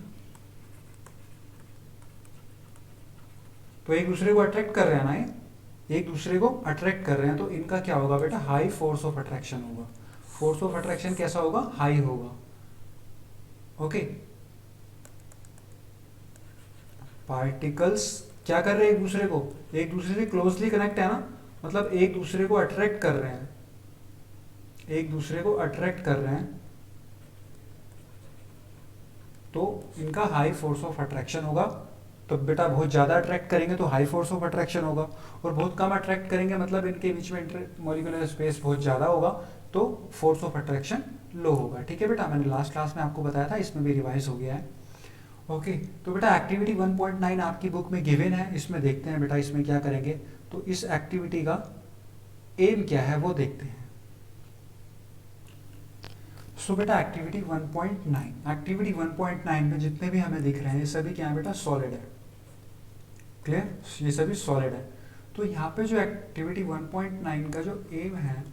तो एक दूसरे को अट्रैक्ट कर रहे हैं ना, ये एक दूसरे को अट्रैक्ट कर रहे हैं, तो इनका क्या होगा बेटा? हाई फोर्स ऑफ अट्रैक्शन होगा। फोर्स ऑफ अट्रैक्शन कैसा होगा? हाई होगा, ओके। पार्टिकल्स क्या कर रहे हैं? एक दूसरे से क्लोजली कनेक्ट है ना, मतलब एक दूसरे को अट्रैक्ट कर रहे हैं, तो इनका हाई फोर्स ऑफ अट्रैक्शन होगा। तो बेटा बहुत ज़्यादा अट्रैक्ट करेंगे तो हाई फोर्स ऑफ अट्रैक्शन होगा, और बहुत कम अट्रैक्ट करेंगे मतलब इनके बीच में इंटरमोलिक्यूलर स्पेस बहुत ज़्यादा होगा, तो फोर्स ऑफ अट्रैक्शन लो होगा। ठीक है बेटा, मैंने लास्ट क्लास में आपको बताया था, इसमें भी रिवाइज हो गया है, ओके। तो बेटा एक्टिविटी 1.9 आपकी बुक में गिवन है, इसमें देखते हैं बेटा इसमें क्या करेंगे। तो इस एक्टिविटी का एम क्या है वो देखते हैं। सो बेटा एक्टिविटी 1.9 में जितने भी हमें दिख रहे हैं ये सभी क्या है बेटा? सॉलिड है। क्लियर? ये सभी सॉलिड है। तो यहाँ पे जो एक्टिविटी 1.9 का जो एम है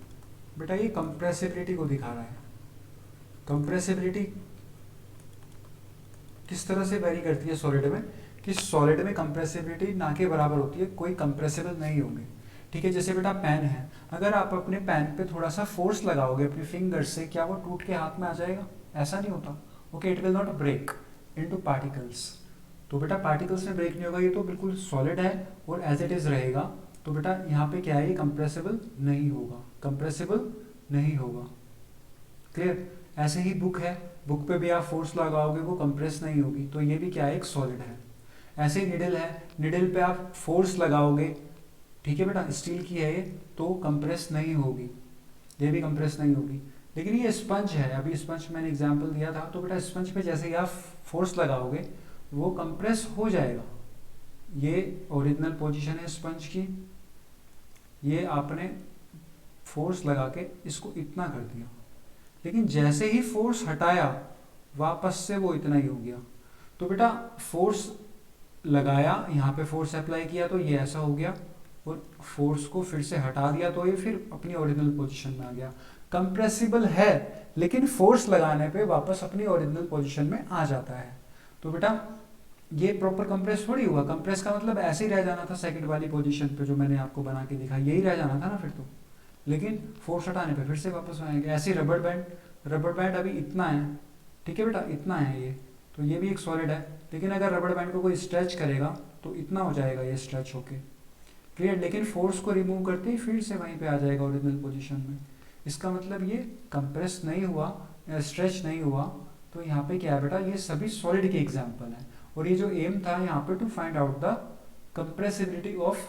बेटा, ये कंप्रेसिबिलिटी को दिखा रहा है। कंप्रेसिबिलिटी किस तरह से वेरी करती है सॉलिड में, कि सॉलिड में कंप्रेसिबिलिटी ना के बराबर होती है, कोई कंप्रेसिबल नहीं होंगे। ठीक है, जैसे बेटा पेन है, अगर आप अपने पेन पे थोड़ा सा फोर्स लगाओगे अपनी फिंगर से, क्या वो टूट के हाथ में आ जाएगा? ऐसा नहीं होता, okay. It will not break into particles. तो बेटा पार्टिकल्स में ब्रेक नहीं होगा, ये तो बिल्कुल सॉलिड है और एज इट इज रहेगा। तो बेटा यहाँ पे क्या है? ये कंप्रेसिबल नहीं होगा, क्लियर? ऐसे ही बुक है, बुक पे भी आप फोर्स लगाओगे वो कंप्रेस नहीं होगी, तो ये भी क्या है? एक सॉलिड है। ऐसे ही निडल है, निडल पे आप फोर्स लगाओगे, ठीक है बेटा, स्टील की है ये, तो कंप्रेस नहीं होगी, ये भी कंप्रेस नहीं होगी। लेकिन ये स्पंज है, अभी स्पंज मैंने एग्जांपल दिया था, तो बेटा स्पंज पे जैसे ही आप फोर्स लगाओगे वो कंप्रेस हो जाएगा। ये ओरिजिनल पोजीशन है स्पंज की, ये आपने फोर्स लगा के इसको इतना कर दिया, लेकिन जैसे ही फोर्स हटाया वापस से वो इतना ही हो गया। तो बेटा फोर्स लगाया, यहाँ पे फोर्स अप्लाई किया तो ये ऐसा हो गया, और फोर्स को फिर से हटा दिया तो ये फिर अपनी ओरिजिनल पोजीशन में आ गया। कंप्रेसिबल है लेकिन फोर्स लगाने पे वापस अपनी ओरिजिनल पोजीशन में आ जाता है। तो बेटा ये प्रॉपर कंप्रेस थोड़ी हुआ, कंप्रेस का मतलब ऐसे ही रह जाना था सेकंड वाली पोजीशन पे जो मैंने आपको बना के दिखा, यही रह जाना था ना फिर तो, लेकिन फोर्स हटाने पे फिर से वापस आएंगे। ऐसे रबर बैंड अभी इतना है, ठीक है बेटा, इतना है ये, तो ये भी एक सॉलिड है, लेकिन अगर रबर बैंड को कोई स्ट्रेच करेगा तो इतना हो जाएगा ये स्ट्रेच होके, क्लियर। लेकिन फोर्स को रिमूव करते ही फिर से वहीं पे आ जाएगा ओरिजिनल पोजीशन में। इसका मतलब ये कंप्रेस नहीं हुआ, स्ट्रेच नहीं हुआ। तो यहाँ पे क्या है बेटा, ये सभी सॉलिड के एग्जाम्पल हैं, और ये जो एम था यहाँ पे to find out the compressibility of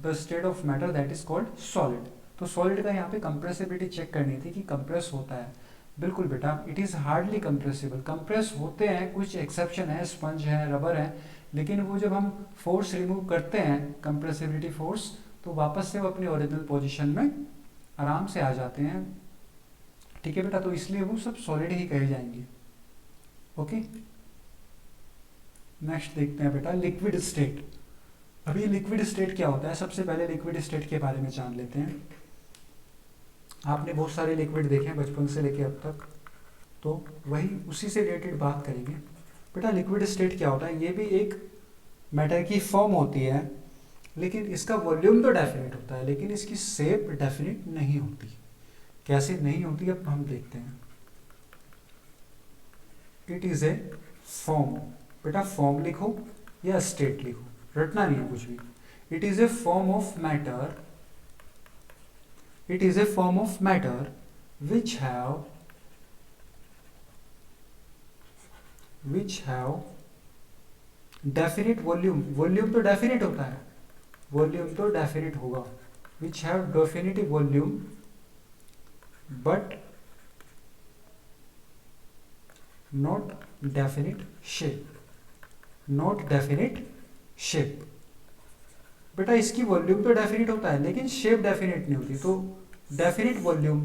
the state of matter that is called solid. तो सॉलिड का यहाँ पे कंप्रेसिबिलिटी चेक करनी थी कि कंप्रेस होता है। बिल्कुल बेटा, it is hardly compressible. Compress होते हैं, कुछ एक्सेप्शन है, स्पंज है, रबर है, लेकिन वो जब हम फोर्स रिमूव करते हैं, कंप्रेसिबिलिटी फोर्स, तो वापस से वो अपनी ओरिजिनल पोजीशन में आराम से आ जाते हैं, ठीक है बेटा। तो इसलिए वो सब सॉलिड ही कहे जाएंगे। ओके, नेक्स्ट देखते हैं बेटा लिक्विड स्टेट। अभी लिक्विड स्टेट क्या होता है, सबसे पहले लिक्विड स्टेट के बारे में जान लेते हैं। आपने बहुत सारे लिक्विड देखे हैं बचपन से लेके अब तक, तो वही उसी से रिलेटेड बात करेंगे। बेटा लिक्विड स्टेट क्या होता है, ये भी एक मैटर की फॉर्म होती है, लेकिन इसका वॉल्यूम तो डेफिनेट होता है, लेकिन इसकी शेप डेफिनेट नहीं होती। कैसे नहीं होती अब हम देखते हैं। इट इज ए फॉर्म, बेटा फॉर्म लिखो या स्टेट लिखो, रटना नहीं है कुछ भी। It is a form of matter, it is a form of matter which have definite volume, volume तो definite होता है, volume तो definite होगा, which have definite volume but not definite shape, not definite shape। बेटा इसकी volume तो definite होता है लेकिन शेप डेफिनेट नहीं होती। तो definite volume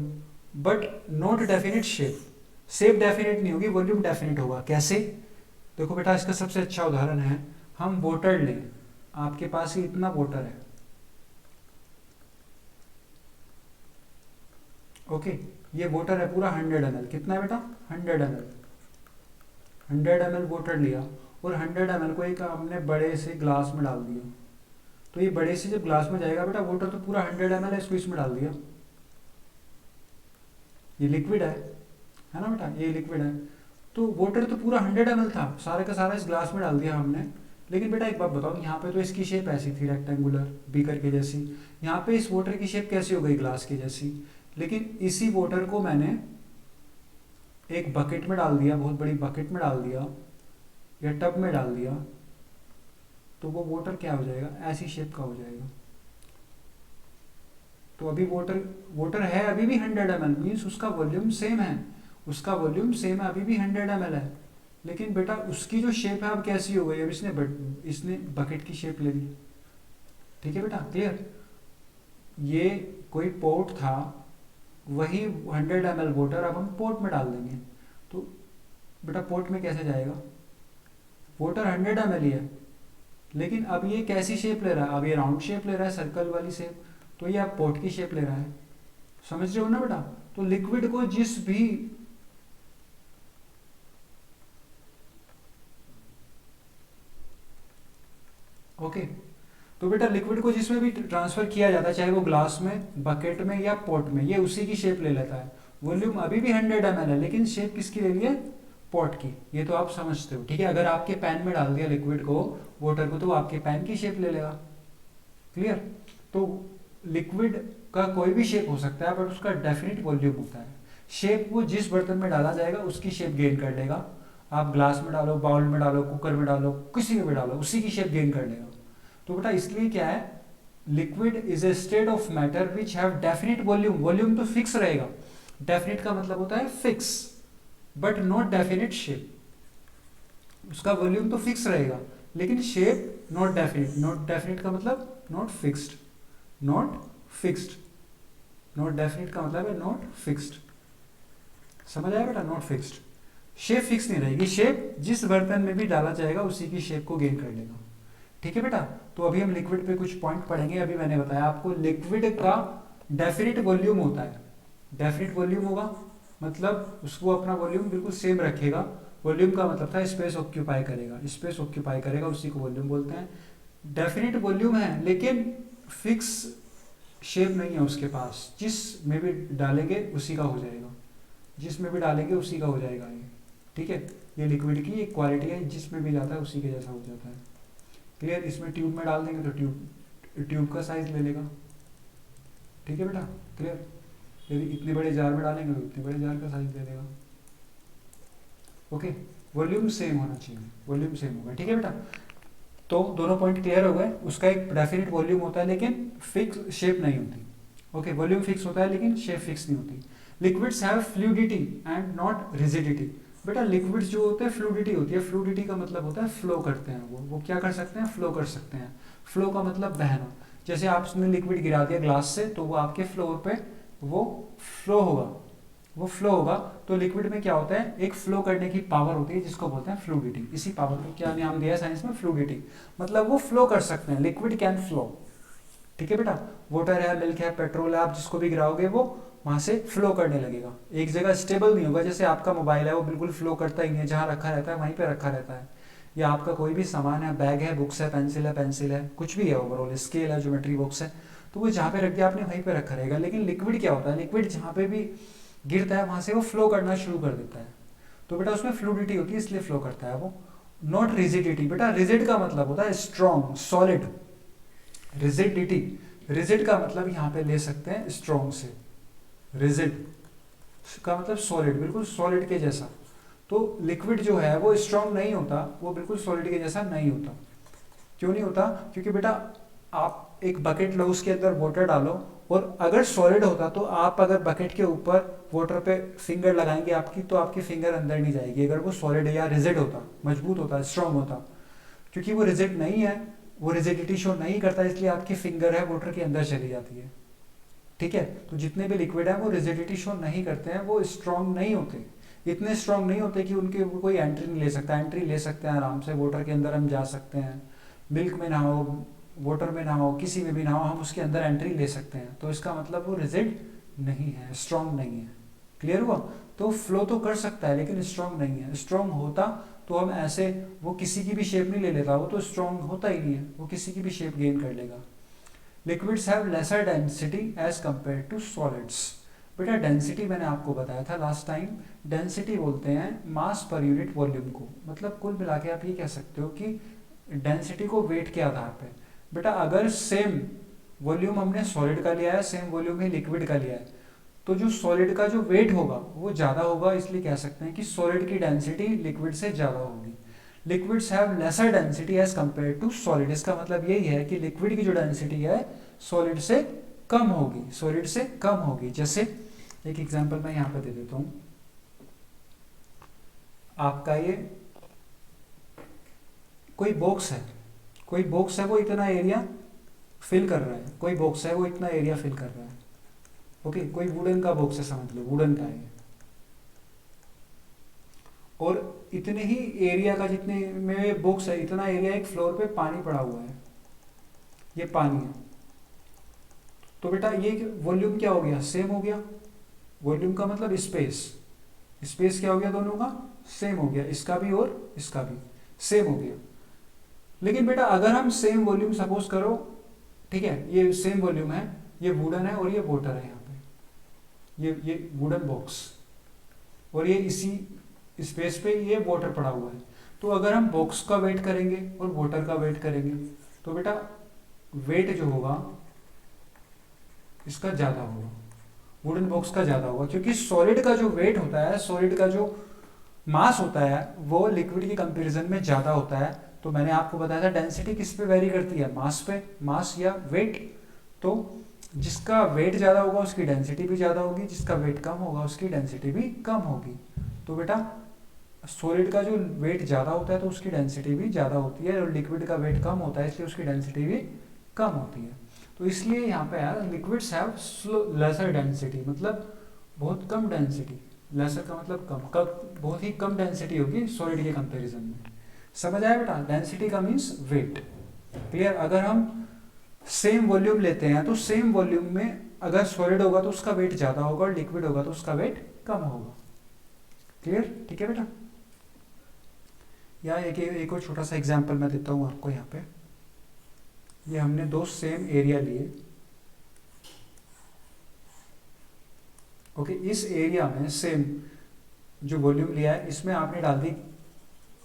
but not definite shape, shape definite नहीं होगी, वॉल्यूम डेफिनेट होगा। कैसे, देखो बेटा इसका सबसे अच्छा उदाहरण है, हम वाटर लें, आपके पास ही इतना वाटर है, ओके, ये वाटर है पूरा 100 ml, कितना है बेटा 100 ml, 100 ml वाटर लिया और 100 ml को एक हमने बड़े से ग्लास में डाल दिया। तो ये बड़े से जब ग्लास में जाएगा बेटा, वाटर तो पूरा 100 ml है, इसको इसमें डाल दिया, ये लिक्विड है ना बेटा, ये लिक्विड है। तो वाटर तो पूरा 100 ml था, सारे का सारा इस ग्लास में डाल दिया हमने। लेकिन बेटा एक बात बताओ, यहाँ पे तो इसकी शेप ऐसी थी रेक्टेंगुलर बीकर के जैसी, यहाँ पे इस वाटर की शेप कैसी हो गई ग्लास की जैसी। लेकिन इसी वाटर को मैंने एक बकेट में डाल दिया, बहुत बड़ी बकेट में डाल दिया या टब में डाल दिया, तो वो वाटर क्या हो जाएगा, ऐसी शेप का हो जाएगा। तो अभी वाटर है अभी भी 100 ml, मीन्स उसका वॉल्यूम सेम है, उसका वॉल्यूम सेम है, अभी भी 100 ml है। लेकिन बेटा उसकी जो शेप है अब कैसी हो गई, अब इसने बकेट की शेप ले ली, ठीक है बेटा, क्लियर। ये कोई पोट था, वही 100 ml वाटर अब हम पोट में डाल देंगे, तो बेटा पोट में कैसे जाएगा, वाटर 100 ml ही है, लेकिन अब ये कैसी शेप ले रहा है, अब ये राउंड शेप ले रहा है, सर्कल वाली शेप, तो ये अब पोट की शेप ले रहा है, समझ रहे हो ना बेटा। तो लिक्विड को जिस भी ओके तो बेटा लिक्विड को जिसमें भी ट्रांसफर किया जाता है, चाहे वो ग्लास में, बकेट में या पोट में, ये उसी की शेप ले लेता है। वॉल्यूम अभी भी 100 ml है, लेकिन शेप किसकी ले ली है, पॉट की। ये तो आप समझते हो, ठीक है। अगर आपके पैन में डाल दिया लिक्विड को, वाटर को, तो आपके पैन की शेप ले लेगा, क्लियर। तो लिक्विड का कोई भी शेप हो सकता है, बट उसका डेफिनेट वॉल्यूम होता है। शेप वो जिस बर्तन में डाला जाएगा उसकी शेप गेन कर लेगा। आप ग्लास में डालो, बाउल में डालो, कुकर में डालो, किसी में भी डालो, उसी की शेप गेन कर लेगा। तो बेटा इसलिए क्या है, liquid is a state of matter which have definite volume. Volume तो फिक्स रहेगा, डेफिनेट का मतलब होता है fix, but not definite shape. उसका वॉल्यूम तो फिक्स रहेगा, लेकिन shape not definite. Not definite का मतलब not fixed, not fixed, not definite का मतलब है नॉट फिक्स्ड, समझ आया बेटा, नॉट फिक्स्ड। शेप फिक्स नहीं रहेगी, शेप जिस बर्तन में भी डाला जाएगा उसी की शेप को गेन कर लेगा। ठीक है बेटा, तो अभी हम लिक्विड पे कुछ पॉइंट पढ़ेंगे। अभी मैंने बताया आपको लिक्विड का डेफिनिट वॉल्यूम होता है। डेफिनिट वॉल्यूम होगा मतलब उसको अपना वॉल्यूम बिल्कुल सेम रखेगा। वॉल्यूम का मतलब था स्पेस ऑक्यूपाई करेगा, स्पेस ऑक्यूपाई करेगा, उसी को वॉल्यूम बोलते हैं। डेफिनिट वॉल्यूम है लेकिन फिक्स शेप नहीं है उसके पास, जिस में भी डालेंगे उसी का हो जाएगा, जिसमें भी डालेंगे उसी का हो जाएगा ये। ठीक है, ये लिक्विड की एक क्वालिटी है, जिसमें भी जाता है उसी के जैसा हो जाता है। क्लियर, इसमें ट्यूब में डाल देंगे तो ट्यूब का साइज ले लेगा। ठीक है बेटा, क्लियर। यदि इतने बड़े जार में डालेंगे तो इतने बड़े जार का साइज दे देगा। ओके, वॉल्यूम सेम होना चाहिए, वॉल्यूम सेम होगा। ठीक है बेटा, तो दोनों पॉइंट क्लियर हो गए। उसका एक डेफिनिट वॉल्यूम होता है लेकिन फिक्स शेप नहीं होती। ओके, वॉल्यूम फिक्स होता है लेकिन शेप फिक्स नहीं होती। Liquids have fluidity and not rigidity. बेटा लिक्विड्स जो होते हैं फ्लूइडिटी होती है। फ्लूइडिटी का मतलब होता है फ्लो करते हैं, वो क्या कर सकते हैं, फ्लो कर सकते हैं। फ्लो का मतलब बहना। जैसे आपने लिक्विड गिरा दिया ग्लास से तो वो आपके फ्लोर पे वो फ्लो होगा, वो फ्लो होगा। तो लिक्विड में क्या होता है, एक फ्लो करने की पावर होती है जिसको बोलते हैं फ्लूइडिटी। इसी पावर को क्या नाम दिया है साइंस में, फ्लूइडिटी। मतलब वो फ्लो कर सकते हैं, लिक्विड कैन फ्लो। ठीक है बेटा, वाटर है, मिल्क है, पेट्रोल है, आप जिसको भी गिराओगे वो वहां से फ्लो करने लगेगा, एक जगह स्टेबल नहीं होगा। जैसे आपका मोबाइल है वो बिल्कुल फ्लो करता ही नहीं है, जहां रखा रहता है वहीं पे रखा रहता है। या आपका कोई भी सामान है, बैग है, बुक्स है, पेंसिल है, कुछ भी है, ओवरऑल स्केल है, ज्योमेट्री बॉक्स है, तो वो जहाँ पे रख दिया आपने वहीं पे रखा रहेगा। लेकिन लिक्विड क्या होता है, लिक्विड जहाँ पे भी गिरता है वहां से वो फ्लो करना शुरू कर देता है। तो बेटा उसमें फ्लूइडिटी होती है इसलिए फ्लो करता है वो। Not rigidity. बेटा रिजिड का मतलब होता है स्ट्रॉन्ग, सॉलिड। रिजिडिटी, रिजिड का मतलब यहाँ पे ले सकते हैं स्ट्रॉन्ग से। रिजिड का मतलब सॉलिड, बिल्कुल सॉलिड के जैसा। तो लिक्विड जो है वो स्ट्रॉन्ग नहीं होता, वो बिल्कुल सॉलिड के जैसा नहीं होता। क्यों नहीं होता, क्योंकि बेटा आप एक बकेट लो, उसके अंदर वाटर डालो, और अगर सॉलिड होता तो आप अगर बकेट के ऊपर वाटर पे फिंगर लगाएंगे आपकी, तो आपकी फिंगर अंदर नहीं जाएगी। अगर वो सॉलिड या रिजिड होता, मजबूत होता, स्ट्रॉन्ग होता, क्योंकि वो रिजिड नहीं है, वो रिजिडिटी शो नहीं करता, इसलिए आपकी फिंगर है वाटर के अंदर चली जाती है। ठीक है, तो जितने भी लिक्विड है वो रिजिडिटी शो नहीं करते हैं, वो स्ट्रॉन्ग नहीं होते, इतने स्ट्रॉन्ग नहीं होते कि उनके कोई एंट्री नहीं ले सकता। एंट्री ले सकते हैं आराम से, वाटर के अंदर हम जा सकते हैं, मिल्क में ना हो, वाटर में ना हो, किसी में भी ना हो, हम उसके अंदर एंट्री ले सकते हैं। तो इसका मतलब वो रिजिड नहीं है, स्ट्रॉन्ग नहीं है। क्लियर हुआ, तो फ्लो तो कर सकता है लेकिन स्ट्रॉन्ग नहीं है। स्ट्रॉन्ग होता तो हम ऐसे, वो किसी की भी शेप नहीं ले लेता, वो तो स्ट्रॉन्ग होता ही नहीं है, वो किसी की भी शेप गेन कर लेगा। Liquids have lesser density as compare to solids. बेटा डेंसिटी मैंने आपको बताया था लास्ट टाइम, डेंसिटी बोलते हैं मास पर यूनिट वॉल्यूम को। मतलब कुल मिला के आप ये कह सकते हो कि डेंसिटी को वेट के आधार पे। बेटा अगर सेम वॉल्यूम हमने सॉलिड का लिया है, सेम वॉल्यूम ही लिक्विड का लिया है, तो जो सॉलिड का जो वेट होगा वो ज़्यादा होगा, इसलिए कह सकते हैं कि सॉलिड की डेंसिटी लिक्विड से ज़्यादा होगी। Liquids have lesser density as compare to solid. इसका मतलब यही है कि लिक्विड की जो डेंसिटी है सॉलिड से कम होगी, सॉलिड से कम होगी। जैसे एक एग्जांपल मैं यहाँ पे दे देता हूँ, आपका ये कोई बॉक्स है, कोई बॉक्स है वो इतना एरिया फिल कर रहा है, कोई बॉक्स है वो इतना एरिया फिल कर रहा है। ओके, कोई वुडन का बॉक्स है, समझ लो वुडन का है, और इतने ही एरिया का, जितने में बॉक्स है इतना एरिया एक फ्लोर पे पानी पड़ा हुआ है, ये पानी है। तो बेटा ये वॉल्यूम क्या हो गया, सेम हो गया। वॉल्यूम का मतलब स्पेस, स्पेस क्या हो गया, दोनों का सेम हो गया, इसका भी और इसका भी सेम हो गया। लेकिन बेटा अगर हम सेम वॉल्यूम सपोज करो, ठीक है, ये सेम वॉल्यूम है, ये वुडन है और ये वाटर है, यहाँ पे ये वुडन बॉक्स, और ये इसी स्पेस पे ये वाटर पड़ा हुआ है। तो अगर हम बॉक्स का वेट करेंगे और वाटर का वेट करेंगे तो बेटा वेट जो होगा इसका ज़्यादा होगा, वुडन बॉक्स का ज़्यादा होगा, क्योंकि सॉलिड का जो वेट होता है, सॉलिड का जो मास होता है वो लिक्विड की कंपैरिजन में ज़्यादा होता है। तो मैंने आपको बताया था डेंसिटी किस पे वेरी करती है, मास पे, मास या वेट। तो जिसका वेट ज़्यादा होगा उसकी डेंसिटी भी ज़्यादा होगी, जिसका वेट कम होगा उसकी डेंसिटी भी कम होगी। तो बेटा सॉलिड का जो वेट ज़्यादा होता है तो उसकी डेंसिटी भी ज़्यादा होती है, और लिक्विड का वेट कम होता है इसलिए उसकी डेंसिटी भी कम होती है। तो इसलिए यहाँ पे यार लिक्विड्स हैव लेसर डेंसिटी, मतलब बहुत कम डेंसिटी, लेसर का मतलब कम बहुत ही कम डेंसिटी होगी सॉलिड के कंपैरिजन में। समझ आया बेटा? डेंसिटी का मीन्स वेट। क्लियर? अगर हम सेम वॉल्यूम लेते हैं तो सेम वॉल्यूम में अगर सॉलिड होगा तो उसका वेट ज्यादा होगा और लिक्विड होगा तो उसका वेट कम होगा। क्लियर? ठीक है बेटा? या एक और छोटा सा एग्जांपल मैं देता हूँ आपको यहाँ पे। ये हमने दो सेम एरिया लिए। ओके, इस एरिया में सेम जो वॉल्यूम लिया है इसमें आपने डाल दी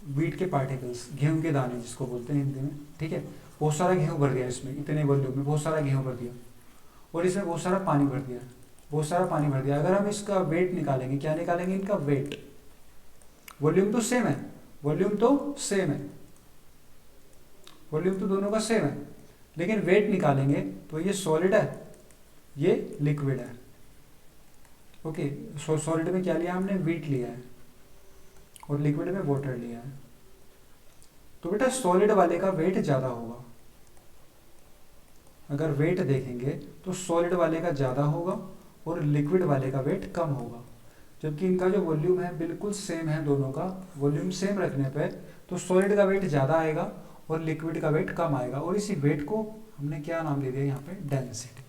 वीट के पार्टिकल्स, गेहूं के दाने जिसको बोलते हैं हिंदी में। ठीक है, बहुत सारा गेहूं भर दिया इसमें, इतने वॉल्यूम में बहुत सारा गेहूं भर दिया और इसमें बहुत सारा पानी भर दिया, बहुत सारा पानी भर दिया। अगर हम इसका वेट निकालेंगे, क्या निकालेंगे? इनका वेट। वॉल्यूम तो सेम है, वॉल्यूम तो सेम है, वॉल्यूम तो दोनों का सेम है, लेकिन वेट निकालेंगे तो ये सॉलिड है, ये लिक्विड है। ओके, सॉलिड में क्या लिया हमने? वीट लिया है और लिक्विड में वाटर लिया है। तो बेटा सॉलिड वाले का वेट ज़्यादा होगा। अगर वेट देखेंगे तो सॉलिड वाले का ज़्यादा होगा और लिक्विड वाले का वेट कम होगा, जबकि इनका जो वॉल्यूम है बिल्कुल सेम है, दोनों का वॉल्यूम सेम रखने पे तो सॉलिड का वेट ज़्यादा आएगा और लिक्विड का वेट कम आएगा। और इसी वेट को हमने क्या नाम दे दिया यहाँ पे? डेंसिटी।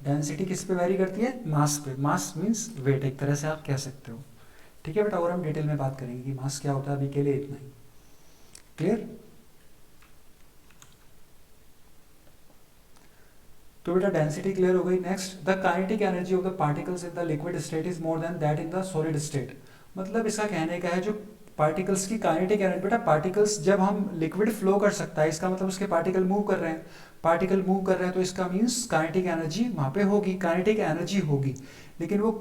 डेंसिटी किस पे वैरी करती है? मास पे। मास मीन्स वेट, एक तरह से आप कह सकते हो। ठीक है बेटा? और हम डिटेल में बात करेंगे कि मास क्या होता है, अभी के लिए इतना ही। क्लियर? तो बेटा डेंसिटी क्लियर हो गई। Next, the kinetic energy of the particles in the liquid state is more than that in the solid state. मतलब इसका कहने का है जो पार्टिकल्स की काइनेटिक एनर्जी, बेटा पार्टिकल्स जब हम लिक्विड फ्लो कर सकता है इसका मतलब उसके पार्टिकल मूव कर रहे हैं, पार्टिकल मूव कर रहे हैं तो इसका मीन्स काइनेटिक एनर्जी वहाँ पे होगी, काइनेटिक एनर्जी होगी। लेकिन वो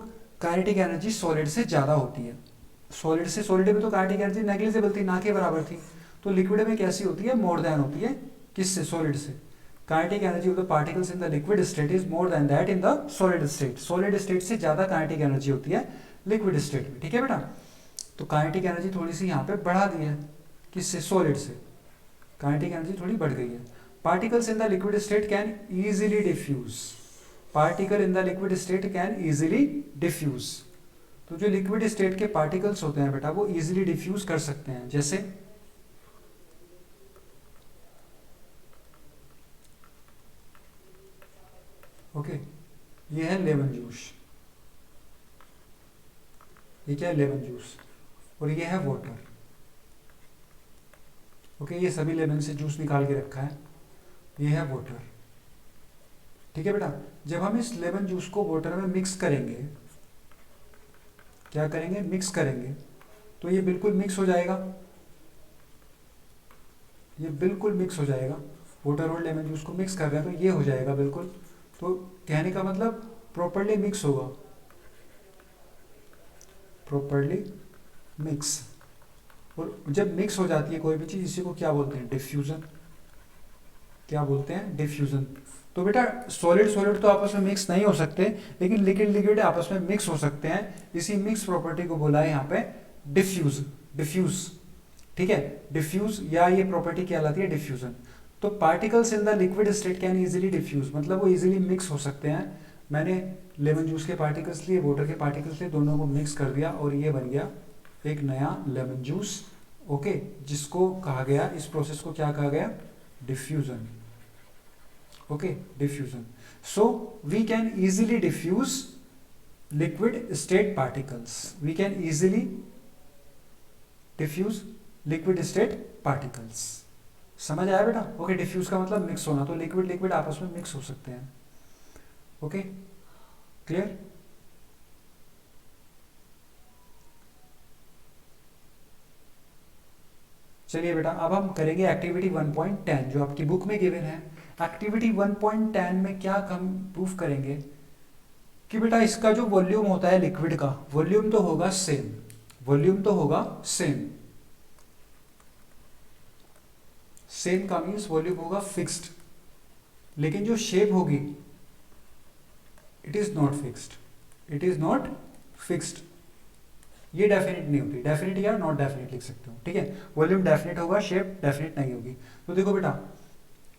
काइनेटिक एनर्जी सॉलिड से ज़्यादा होती है। सॉलिड से, सॉलिड में तो काइनेटिक एनर्जी नेग्लिजिबल थी, ना के बराबर थी, तो लिक्विड में कैसी होती है? मोर देन होती है। किससे? सॉलिड से। Kinetic energy of the particles in the liquid state is more than that in the solid state. Solid state से ज़्यादा काइनेटिक एनर्जी होती है लिक्विड स्टेट में। ठीक है बेटा? तो काइनेटिक एनर्जी थोड़ी सी यहाँ पे बढ़ा दी है। किससे? सॉलिड से। काइनेटिक एनर्जी थोड़ी बढ़ गई है। Particles in the liquid state can easily diffuse. Particle in the liquid state can easily diffuse. तो जो लिक्विड स्टेट के पार्टिकल्स होते हैं बेटा वो इजीली डिफ्यूज कर सकते हैं। जैसे ओके, ये है लेमन जूस, ये क्या है? Lemon juice. और ये है वाटर। ओके, ये सभी लेमन से जूस निकाल के रखा है, ये है वाटर। ठीक है बेटा? जब हम इस लेमन जूस को वाटर में मिक्स करेंगे, क्या करेंगे? मिक्स करेंगे, तो ये बिल्कुल मिक्स हो जाएगा, ये बिल्कुल मिक्स हो जाएगा। वाटर और लेमन जूस को मिक्स कर रहे हैं तो ये हो जाएगा बिल्कुल। तो कहने का मतलब प्रॉपर्ली मिक्स होगा, प्रॉपर्ली मिक्स। और जब मिक्स हो जाती है कोई भी चीज़, इसी को क्या बोलते हैं? डिफ्यूजन। क्या बोलते हैं? डिफ्यूजन। तो बेटा सॉलिड सॉलिड तो आपस में मिक्स नहीं हो सकते, लेकिन लिक्विड लिक्विड आपस में मिक्स हो सकते हैं। इसी मिक्स प्रॉपर्टी को बोला है यहाँ पे डिफ्यूज। डिफ्यूज, ठीक है? डिफ्यूज, या ये प्रॉपर्टी कहलाती है डिफ्यूजन। तो particles in the liquid state can easily diffuse, मतलब वो इजीली मिक्स हो सकते हैं। मैंने लेमन जूस के पार्टिकल्स लिए, वाटर के पार्टिकल्स लिए, दोनों को मिक्स कर दिया और ये बन गया एक नया लेमन जूस। ओके, जिसको कहा गया, इस प्रोसेस को क्या कहा गया? Diffusion. Okay, diffusion. So we can easily diffuse liquid state particles. We can easily diffuse liquid state particles. समझ आया बेटा? ओके, डिफ्यूज का मतलब मिक्स होना, तो लिक्विड लिक्विड आपस में मिक्स हो सकते हैं। Okay, clear? चलिए बेटा, अब हम करेंगे एक्टिविटी 1.10 जो आपकी बुक में गिवन है। एक्टिविटी 1.10 में क्या हम प्रूफ करेंगे कि बेटा इसका जो वॉल्यूम होता है लिक्विड का, वॉल्यूम तो होगा सेम, वॉल्यूम तो होगा सेम। सेम का मीन्स वॉल्यूम होगा फिक्स्ड, लेकिन जो शेप होगी it is not fixed, it is not fixed. ये डेफिनेट नहीं होती, डेफिनेट या नॉट डेफिनेट लिख सकते हो। ठीक है? वॉल्यूम डेफिनेट होगा, शेप डेफिनेट नहीं होगी। तो देखो बेटा,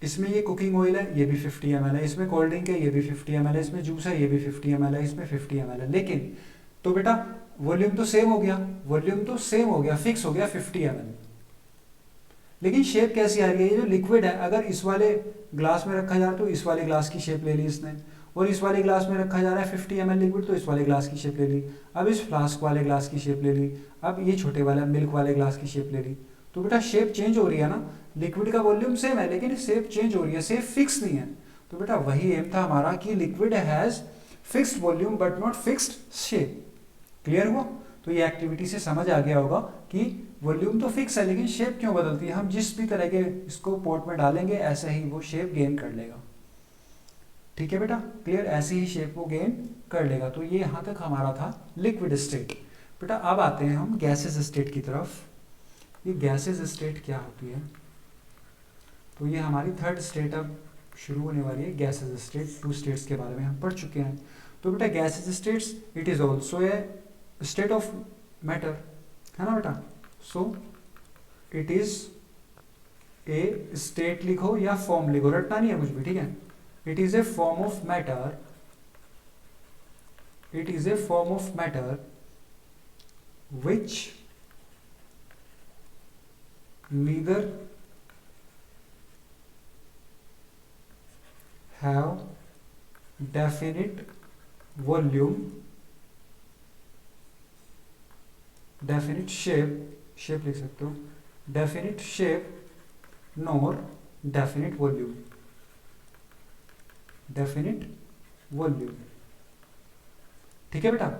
इसमें ये कुकिंग ऑयल है, ये भी 50 ml है, इसमें कोल्ड ड्रिंक है, ये भी 50 ml है, इसमें जूस है, ये भी 50 ml है, इसमें 50 ml है। लेकिन तो बेटा वॉल्यूम तो सेम हो गया, वॉल्यूम तो सेम हो गया, फिक्स हो गया 50 ml। लेकिन शेप कैसी आ रही है, ये जो लिक्विड है अगर इस वाले ग्लास में रखा जा रहा है तो इस वाले ग्लास की शेप ले ली इसने, और इस वाले ग्लास में रखा जा रहा है 50 ml लिक्विड तो इस वाले ग्लास की शेप ले ली, अब इस फ्लास्क वाले ग्लास की शेप ले ली, अब ये छोटे वाला मिल्क वाले ग्लास की शेप ले ली। तो बेटा शेप चेंज हो रही है ना, लिक्विड का वॉल्यूम सेम है लेकिन शेप चेंज हो रही है, शेप फिक्स नहीं है। तो बेटा वही एम था हमारा कि liquid has fixed volume but not fixed shape. Clear हुआ? तो ये एक्टिविटी से समझ आ गया होगा कि वॉल्यूम तो फिक्स है लेकिन शेप क्यों बदलती है। हम जिस भी तरह के इसको पोर्ट में डालेंगे ऐसे ही वो शेप गेन कर लेगा। ठीक है बेटा, क्लियर, ऐसे ही शेप वो गेन कर लेगा। तो ये यहाँ तक हमारा था लिक्विड स्टेट। बेटा अब आते हैं हम गैसेस स्टेट की तरफ। ये गैसेस स्टेट क्या होती है, तो ये हमारी थर्ड स्टेट अब शुरू होने वाली है। गैसेस स्टेट 2 स्टेट्स के बारे में हम पढ़ चुके हैं। तो बेटा gases states it is also a state of matter, है ना बेटा। So it is A state लिखो या फॉर्म लिखो, रटना नहीं है कुछ भी, ठीक है। It is a form of matter, it is a form of matter which neither have definite volume, definite shape लिख सकते हो, definite shape nor definite volume, definite volume। ठीक है बेटा।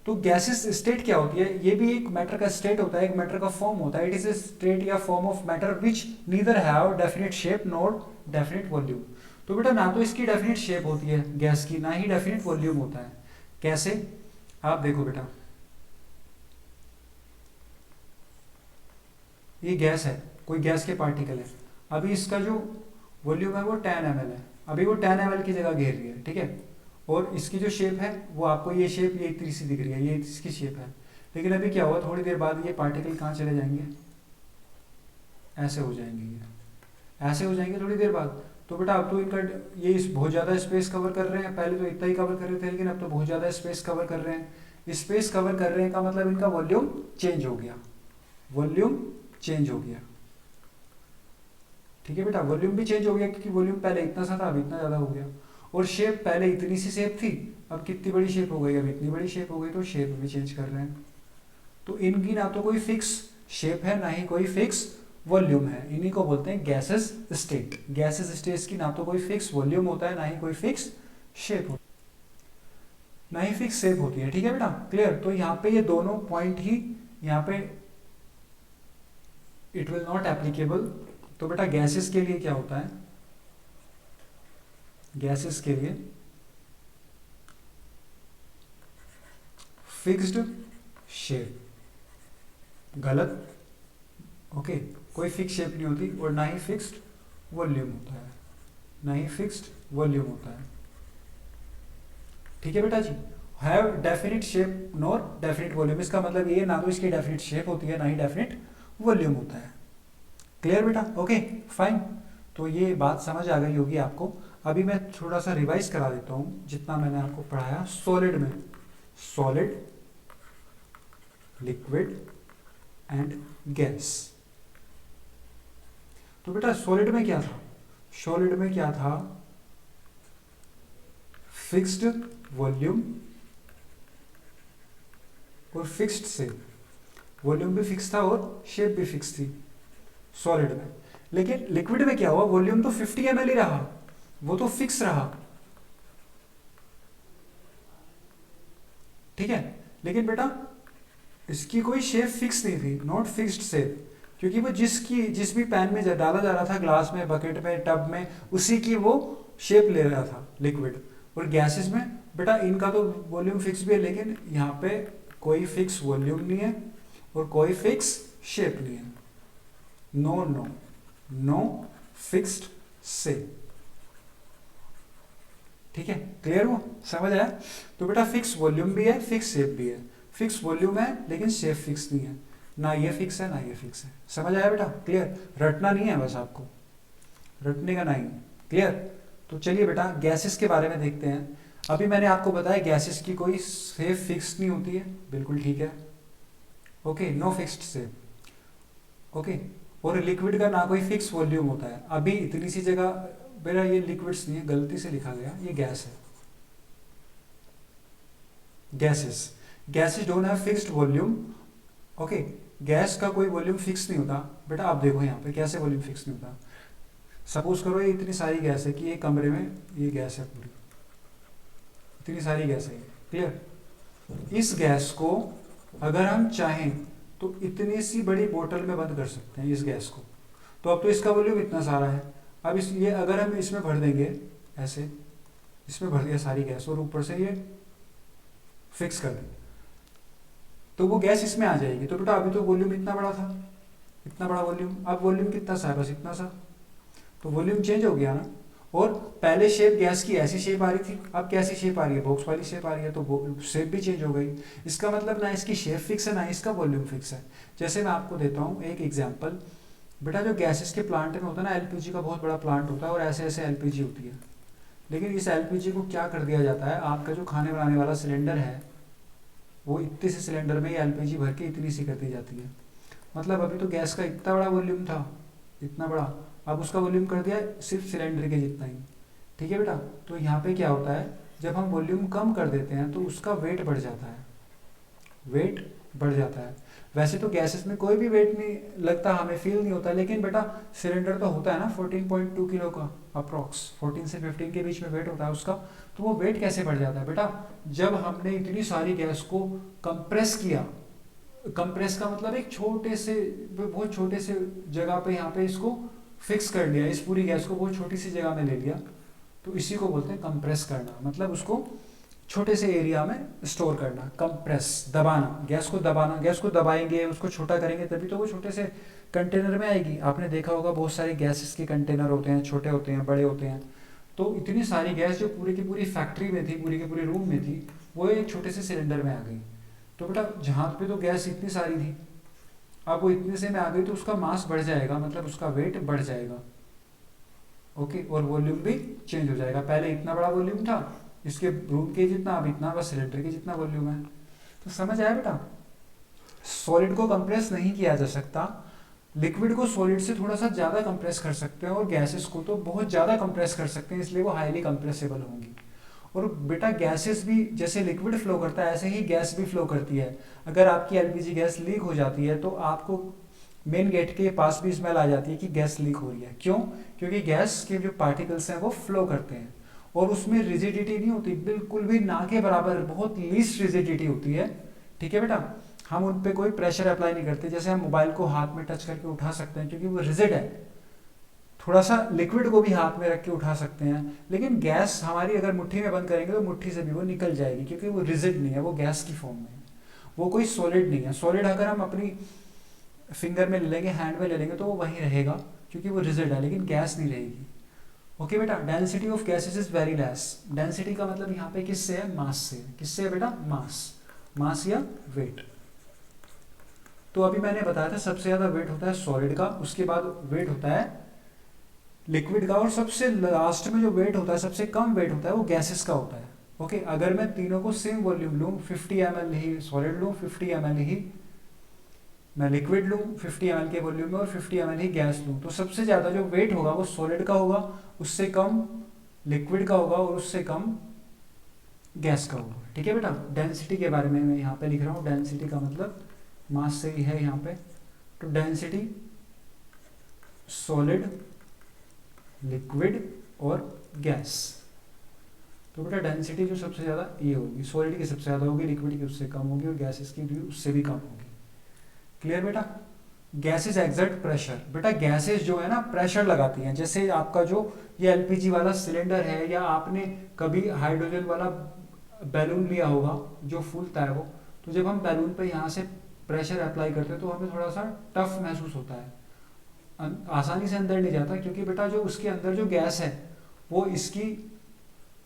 तो गैसेस स्टेट क्या होती है, ये भी एक मैटर का स्टेट होता है, एक मैटर का फॉर्म होता है। इट इज ए स्टेट या form of matter which neither have definite shape nor definite volume. तो बेटा ना तो इसकी डेफिनेट शेप होती है गैस की, ना ही डेफिनेट वॉल्यूम होता है। कैसे, आप देखो बेटा, ये गैस है, कोई गैस के पार्टिकल है, अभी इसका जो वॉल्यूम है वो 10 ml है, अभी वो 10 ml की जगह घेर रही है, ठीक है। और इसकी जो शेप है वो आपको ये शेप ये इतनी सी दिख रही है, ये इसकी शेप है। लेकिन अभी क्या हुआ, थोड़ी देर बाद ये पार्टिकल कहाँ चले जाएंगे, ऐसे हो जाएंगे, ये ऐसे हो जाएंगे थोड़ी देर बाद। तो बेटा अब तो इनका ये इस बहुत ज़्यादा स्पेस कवर कर रहे हैं, पहले तो इतना ही कवर कर रहे थे लेकिन अब तो बहुत ज़्यादा स्पेस कवर कर रहे हैं। स्पेस कवर कर रहे हैं का मतलब इनका वॉल्यूम चेंज हो गया, वॉल्यूम चेंज हो गया। ठीक है बेटा, वॉल्यूम भी चेंज हो गया क्योंकि वॉल्यूम पहले इतना सा था अब इतना ज़्यादा हो गया। और शेप पहले इतनी सी शेप थी, अब कितनी बड़ी शेप हो गई, अब इतनी बड़ी शेप हो गई, तो शेप भी चेंज कर रहे हैं। तो इनकी ना तो कोई फिक्स शेप है ना ही कोई फिक्स वॉल्यूम है, इन्हीं को बोलते हैं गैसेस स्टेट। गैसेस स्टेट की ना तो कोई फिक्स वॉल्यूम होता है ना ही कोई फिक्स शेप होता है, ना ही फिक्स शेप होती है। ठीक है बेटा, क्लियर। तो यहाँ पे ये दोनों पॉइंट ही यहाँ पे इट विल नॉट एप्लीकेबल। तो बेटा गैसेस के लिए क्या होता है, गैसेस के लिए फिक्स्ड शेप, गलत, ओके, कोई फिक्स शेप नहीं होती और ना ही फिक्स्ड वॉल्यूम होता है, ना ही फिक्स्ड वॉल्यूम होता है। ठीक है बेटा जी, have definite shape nor definite volume, इसका मतलब ये ना तो इसकी डेफिनेट शेप होती है ना ही डेफिनेट वॉल्यूम होता है। क्लियर बेटा, ओके फाइन। तो ये बात समझ आ गई होगी आपको। अभी मैं थोड़ा सा रिवाइज करा देता हूँ जितना मैंने आपको पढ़ाया सॉलिड में, सॉलिड, लिक्विड एंड गैस। तो बेटा सॉलिड में क्या था, सॉलिड में क्या था, फिक्स्ड वॉल्यूम और फिक्स्ड शेप, वॉल्यूम भी फिक्स था और शेप भी फिक्स थी सॉलिड में। लेकिन लिक्विड में क्या हुआ, वॉल्यूम तो 50 ml ही रहा, वो तो फिक्स रहा, ठीक है। लेकिन बेटा इसकी कोई शेप फिक्स नहीं थी, नॉट फिक्स्ड शेप, क्योंकि वो जिस भी पैन में डाला जा रहा था, ग्लास में, बकेट में, टब में, उसी की वो शेप ले रहा था लिक्विड। और गैसेस में बेटा इनका तो वॉल्यूम फिक्स भी है लेकिन यहाँ पे कोई फिक्स वॉल्यूम नहीं है और कोई फिक्स शेप नहीं है, no no no fixed shape. ठीक है, क्लियर हो, समझ आया। तो बेटा फिक्स वॉल्यूम भी है, फिक्स शेप भी है। फिक्स वॉल्यूम है लेकिन शेप फिक्स नहीं है, ना ये फिक्स है ना ये फिक्स है। समझ आया बेटा, क्लियर। रटना नहीं है बस, आपको रटने का नहीं, क्लियर। तो चलिए बेटा गैसेस के बारे में देखते हैं। अभी मैंने आपको बताया गैसेस की कोई सेफ फिक्स नहीं होती है, बिल्कुल ठीक है, okay, no fixed shape, okay. और लिक्विड का ना कोई फिक्स वॉल्यूम होता है। अभी इतनी सी जगह, मेरा ये लिक्विड्स नहीं है, गलती से लिखा गया, ये गैस है, gases, gases don't have fixed volume, okay. Gas का कोई वॉल्यूम फिक्स नहीं होता बेटा। आप देखो यहाँ पे कैसे वॉल्यूम फिक्स नहीं होता। सपोज करो ये इतनी सारी गैस है कि एक कमरे में ये गैस है पूरी, इतनी सारी गैस है, क्लियर। इस गैस को अगर हम चाहें तो इतनी सी बड़ी बोतल में बंद कर सकते हैं इस गैस को। तो अब तो इसका वॉल्यूम इतना सारा है, अब इस ये अगर हम इसमें भर देंगे ऐसे, इसमें भर दिया सारी गैस और ऊपर से ये फिक्स कर दें तो वो गैस इसमें आ जाएगी। तो बेटा अभी तो वॉल्यूम इतना बड़ा था, इतना बड़ा वॉल्यूम, अब वॉल्यूम कितना सा है, बस इतना सा, तो वॉल्यूम चेंज हो गया ना। और पहले शेप गैस की ऐसी शेप आ रही थी, अब कैसी शेप आ रही है, बॉक्स वाली शेप आ रही है, तो वो शेप भी चेंज हो गई। इसका मतलब ना इसकी शेप फिक्स है ना इसका वॉल्यूम फिक्स है। जैसे मैं आपको देता हूँ एक एग्जांपल, बेटा जो गैसेस के प्लांट में होता है ना, एलपीजी का बहुत बड़ा प्लांट होता है और ऐसे ऐसे एलपीजी होती है। लेकिन इस एलपीजी को क्या कर दिया जाता है, आपका जो खाने बनाने वाला सिलेंडर है वो इतने से सिलेंडर में ही एलपीजी भर के इतनी सी कर दी जाती है। मतलब अभी तो गैस का इतना बड़ा वॉल्यूम था, इतना बड़ा, अब उसका वॉल्यूम कर दिया सिर्फ सिलेंडर के जितना ही, ठीक है बेटा। तो यहाँ पे क्या होता है, जब हम वॉल्यूम कम कर देते हैं तो उसका वेट बढ़ जाता है, वेट बढ़ जाता है। वैसे तो गैसेस में कोई भी वेट नहीं लगता, हमें फील नहीं होता, लेकिन बेटा सिलेंडर तो होता है ना 14.2 किलो का अप्रॉक्स, 14 से 15 के बीच में वेट होता है उसका। तो वो वेट कैसे बढ़ जाता है बेटा, जब हमने इतनी सारी गैस को कंप्रेस किया। कंप्रेस का मतलब एक छोटे से, बहुत छोटे से जगह पे यहाँ पे इसको फिक्स कर लिया, इस पूरी गैस को बहुत छोटी सी जगह में ले लिया, तो इसी को बोलते हैं कंप्रेस करना। मतलब उसको छोटे से एरिया में स्टोर करना, कंप्रेस, दबाना, गैस को दबाना। गैस को दबाएंगे, उसको छोटा करेंगे तभी तो वो छोटे से कंटेनर में आएगी। आपने देखा होगा बहुत सारे गैसेस के कंटेनर होते हैं, छोटे होते हैं, बड़े होते हैं। तो इतनी सारी गैस जो पूरी की पूरी फैक्ट्री में थी, पूरी के पूरे रूम में थी, वो एक छोटे से सिलेंडर में आ गई। तो बेटा जहाँ पे तो गैस इतनी सारी थी, अब वो इतने से में आ गई तो उसका मास बढ़ जाएगा, मतलब उसका वेट बढ़ जाएगा, ओके। और वॉल्यूम भी चेंज हो जाएगा। पहले इतना बड़ा वॉल्यूम था इसके रूम के जितना, अब इतना बस सिलेंडर के जितना वॉल्यूम है। तो समझ आया बेटा, सॉलिड को कंप्रेस नहीं किया जा सकता, लिक्विड को सॉलिड से थोड़ा सा ज़्यादा कंप्रेस कर सकते हैं और गैसेस को तो बहुत ज़्यादा कंप्रेस कर सकते हैं, इसलिए वो हाईली कंप्रेसेबल होंगी। और बेटा गैसेस भी जैसे लिक्विड फ्लो करता है ऐसे ही गैस भी फ्लो करती है। अगर आपकी एलपीजी गैस लीक हो जाती है तो आपको मेन गेट के पास भी स्मेल आ जाती है कि गैस लीक हो रही है। क्यों? क्योंकि गैस के जो पार्टिकल्स हैं वो फ्लो करते हैं और उसमें रिजिडिटी नहीं होती, बिल्कुल भी ना के बराबर, बहुत लीस्ट रिजिडिटी होती है, ठीक है बेटा। हम उन पे कोई प्रेशर अप्लाई नहीं करते। जैसे हम मोबाइल को हाथ में टच करके उठा सकते हैं क्योंकि वो रिजिड है, थोड़ा सा लिक्विड को भी हाथ में रख के उठा सकते हैं, लेकिन गैस हमारी अगर मुट्ठी में बंद करेंगे तो मुट्ठी से भी वो निकल जाएगी क्योंकि वो रिजिड नहीं है, वो गैस की फॉर्म में है, वो कोई सॉलिड नहीं है। सॉलिड अगर हम अपनी फिंगर में ले लेंगे, हैंड में ले लेंगे तो वो वहीं रहेगा क्योंकि वो रिजिड है, लेकिन गैस नहीं रहेगी, ओके बेटा। Density of gases is very less. Density का मतलब यहाँ पे किससे है, मास से। किससे है बेटा, मास, मास या वेट। तो अभी मैंने बताया था सबसे ज्यादा वेट होता है सॉलिड का, उसके बाद वेट होता है लिक्विड का, और सबसे लास्ट में जो वेट होता है, सबसे कम वेट होता है वो गैसेस का होता है, ओके। अगर मैं तीनों को सेम वॉल्यूम लूँ, 50 ml ही सॉलिड लूँ, 50 ml ही मैं लिक्विड लूँ 50 ml के वॉल्यूम में, और 50 ml ही गैस लूँ, तो सबसे ज़्यादा जो वेट होगा वो सॉलिड का होगा, उससे कम लिक्विड का होगा और उससे कम गैस का होगा, ठीक है बेटा। डेंसिटी के बारे में मैं यहाँ पे लिख रहा हूँ, डेंसिटी का मतलब मास से ही है यहाँ पे। तो डेंसिटी सॉलिड, लिक्विड और गैस, तो बेटा डेंसिटी जो सबसे ज़्यादा ये होगी, सॉलिड की सबसे ज़्यादा होगी, लिक्विड की उससे कम होगी और गैसेस की भी उससे भी कम होगी। क्लियर बेटा। गैसेस एग्जर्ट प्रेशर, बेटा गैसेस जो है ना प्रेशर लगाती हैं। जैसे आपका जो ये एलपीजी वाला सिलेंडर है, या आपने कभी हाइड्रोजन वाला बैलून लिया होगा जो फूलता है वो, तो जब हम बैलून पे यहाँ से प्रेशर अप्लाई करते हैं तो हमें थोड़ा सा टफ महसूस होता है, आसानी से अंदर नहीं जाता, क्योंकि बेटा जो उसके अंदर जो गैस है वो इसकी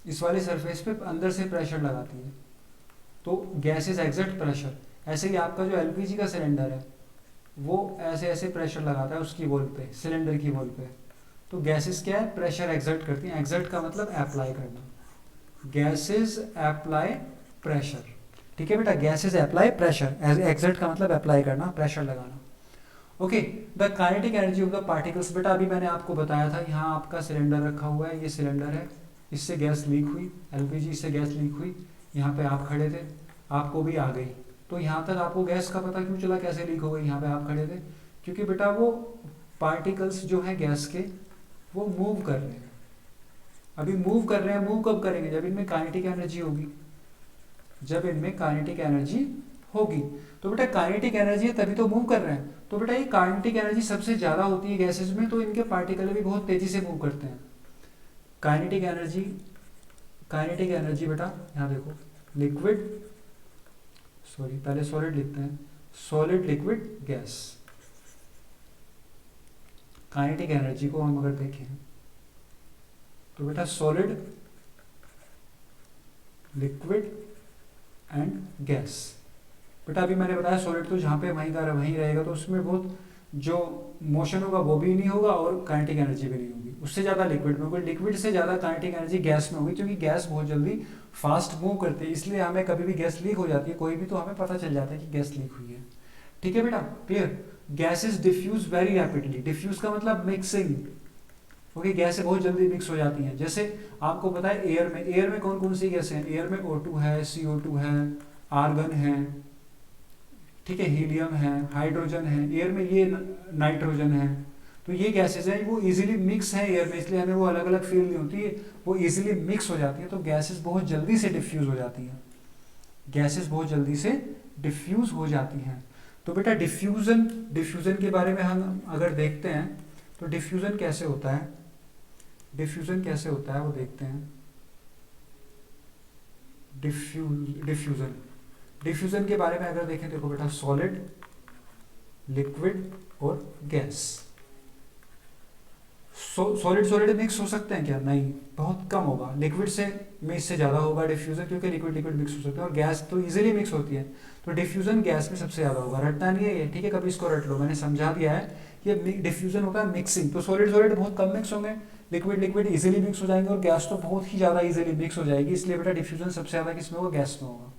इस वाले सरफेस पे अंदर से प्रेशर लगाती है, तो गैसेस एग्जर्ट प्रेशर। ऐसे ही आपका जो एलपीजी का सिलेंडर है वो ऐसे ऐसे प्रेशर लगाता है उसकी वॉल पे, सिलेंडर की वॉल पे, तो गैसेस क्या है, प्रेशर एग्जर्ट करती हैं। एग्जर्ट का मतलब अप्लाई करना, गैसेज अप्लाई प्रेशर। ठीक है बेटा, गैसेज अप्लाई प्रेशर, एक्सर्ट का मतलब अप्लाई करना, प्रेशर लगाना। Okay, the kinetic energy of the particles, बेटा अभी मैंने आपको बताया था, यहाँ आपका सिलेंडर रखा हुआ है, ये सिलेंडर है, इससे गैस लीक हुई, एलपीजी से गैस लीक हुई, यहाँ पे आप खड़े थे, आपको भी आ गई, तो यहाँ तक आपको गैस का पता क्यों चला, कैसे लीक हो गई, यहाँ पे आप खड़े थे, क्योंकि बेटा वो पार्टिकल्स जो हैं गैस के वो मूव कर रहे हैं, अभी मूव कर रहे हैं। मूव कब करेंगे, जब इनमें काइनेटिक एनर्जी होगी, जब इनमें काइनेटिक एनर्जी होगी। तो बेटा काइनेटिक एनर्जी है तभी तो मूव कर रहे हैं, तो बेटा ये काइनेटिक एनर्जी सबसे ज़्यादा होती है गैसेज में, तो इनके पार्टिकल भी बहुत तेज़ी से मूव करते हैं। काइनेटिक एनर्जी बेटा यहाँ देखो, लिक्विड, सॉरी पहले सॉलिड लिखते हैं, solid liquid gas. Kinetic energy को हम अगर देखें तो बेटा सॉलिड, लिक्विड एंड गैस। बेटा अभी मैंने बताया सॉलिड तो जहाँ पे वहीं का वहीं रहेगा, तो उसमें बहुत जो मोशन होगा वो भी नहीं होगा और काइनेटिक एनर्जी भी नहीं होगी। उससे ज़्यादा लिक्विड में होगी, लिक्विड से ज़्यादा काइनेटिक एनर्जी गैस में होगी, क्योंकि गैस बहुत जल्दी फास्ट मूव करती है, इसलिए हमें कभी भी गैस लीक हो जाती है कोई भी, तो हमें पता चल जाता है कि गैस लीक हुई है। ठीक है बेटा, clear. Gases diffuse very rapidly, diffuse का मतलब मिक्सिंग। ओके, गैसें बहुत जल्दी मिक्स हो जाती हैं। जैसे आपको पता है एयर में कौन कौन सी गैसें हैं, एयर में O2 है, CO2 है, आर्गन है, ठीक है, हीलियम है, हाइड्रोजन है, एयर में ये नाइट्रोजन है, तो ये गैसेज हैं, वो इजीली मिक्स है एयर में, इसलिए हमें वो अलग अलग फील नहीं होती है, वो इजीली मिक्स हो जाती है, तो गैसेज बहुत जल्दी से डिफ्यूज हो जाती हैं, गैसेज बहुत जल्दी से डिफ्यूज हो जाती हैं। तो बेटा डिफ्यूजन के बारे में हम अगर देखते हैं तो डिफ्यूजन कैसे होता है, वो देखते हैं। डिफ्यूजन के बारे में अगर देखें, देखो बेटा सॉलिड, लिक्विड और गैस। सॉलिड मिक्स हो सकते हैं क्या, नहीं, बहुत कम होगा। लिक्विड से में इससे ज़्यादा होगा डिफ्यूजन, क्योंकि लिक्विड मिक्स हो सकते हैं, और गैस तो इजीली मिक्स होती है, तो डिफ्यूजन गैस में सबसे ज़्यादा होगा। रटना नहीं है ये, ठीक है, कभी इसको रट लो, मैंने समझा दिया है। ये डिफ्यूजन होता है मिक्सिंग, तो सॉलिड बहुत कम मिक्स होंगे, लिक्विड इजीली मिक्स हो जाएंगे, और गैस तो बहुत ही ज़्यादा इजीली मिक्स हो जाएगी, इसलिए बेटा डिफ्यूजन सबसे ज़्यादा किस में होगा, गैस में होगा।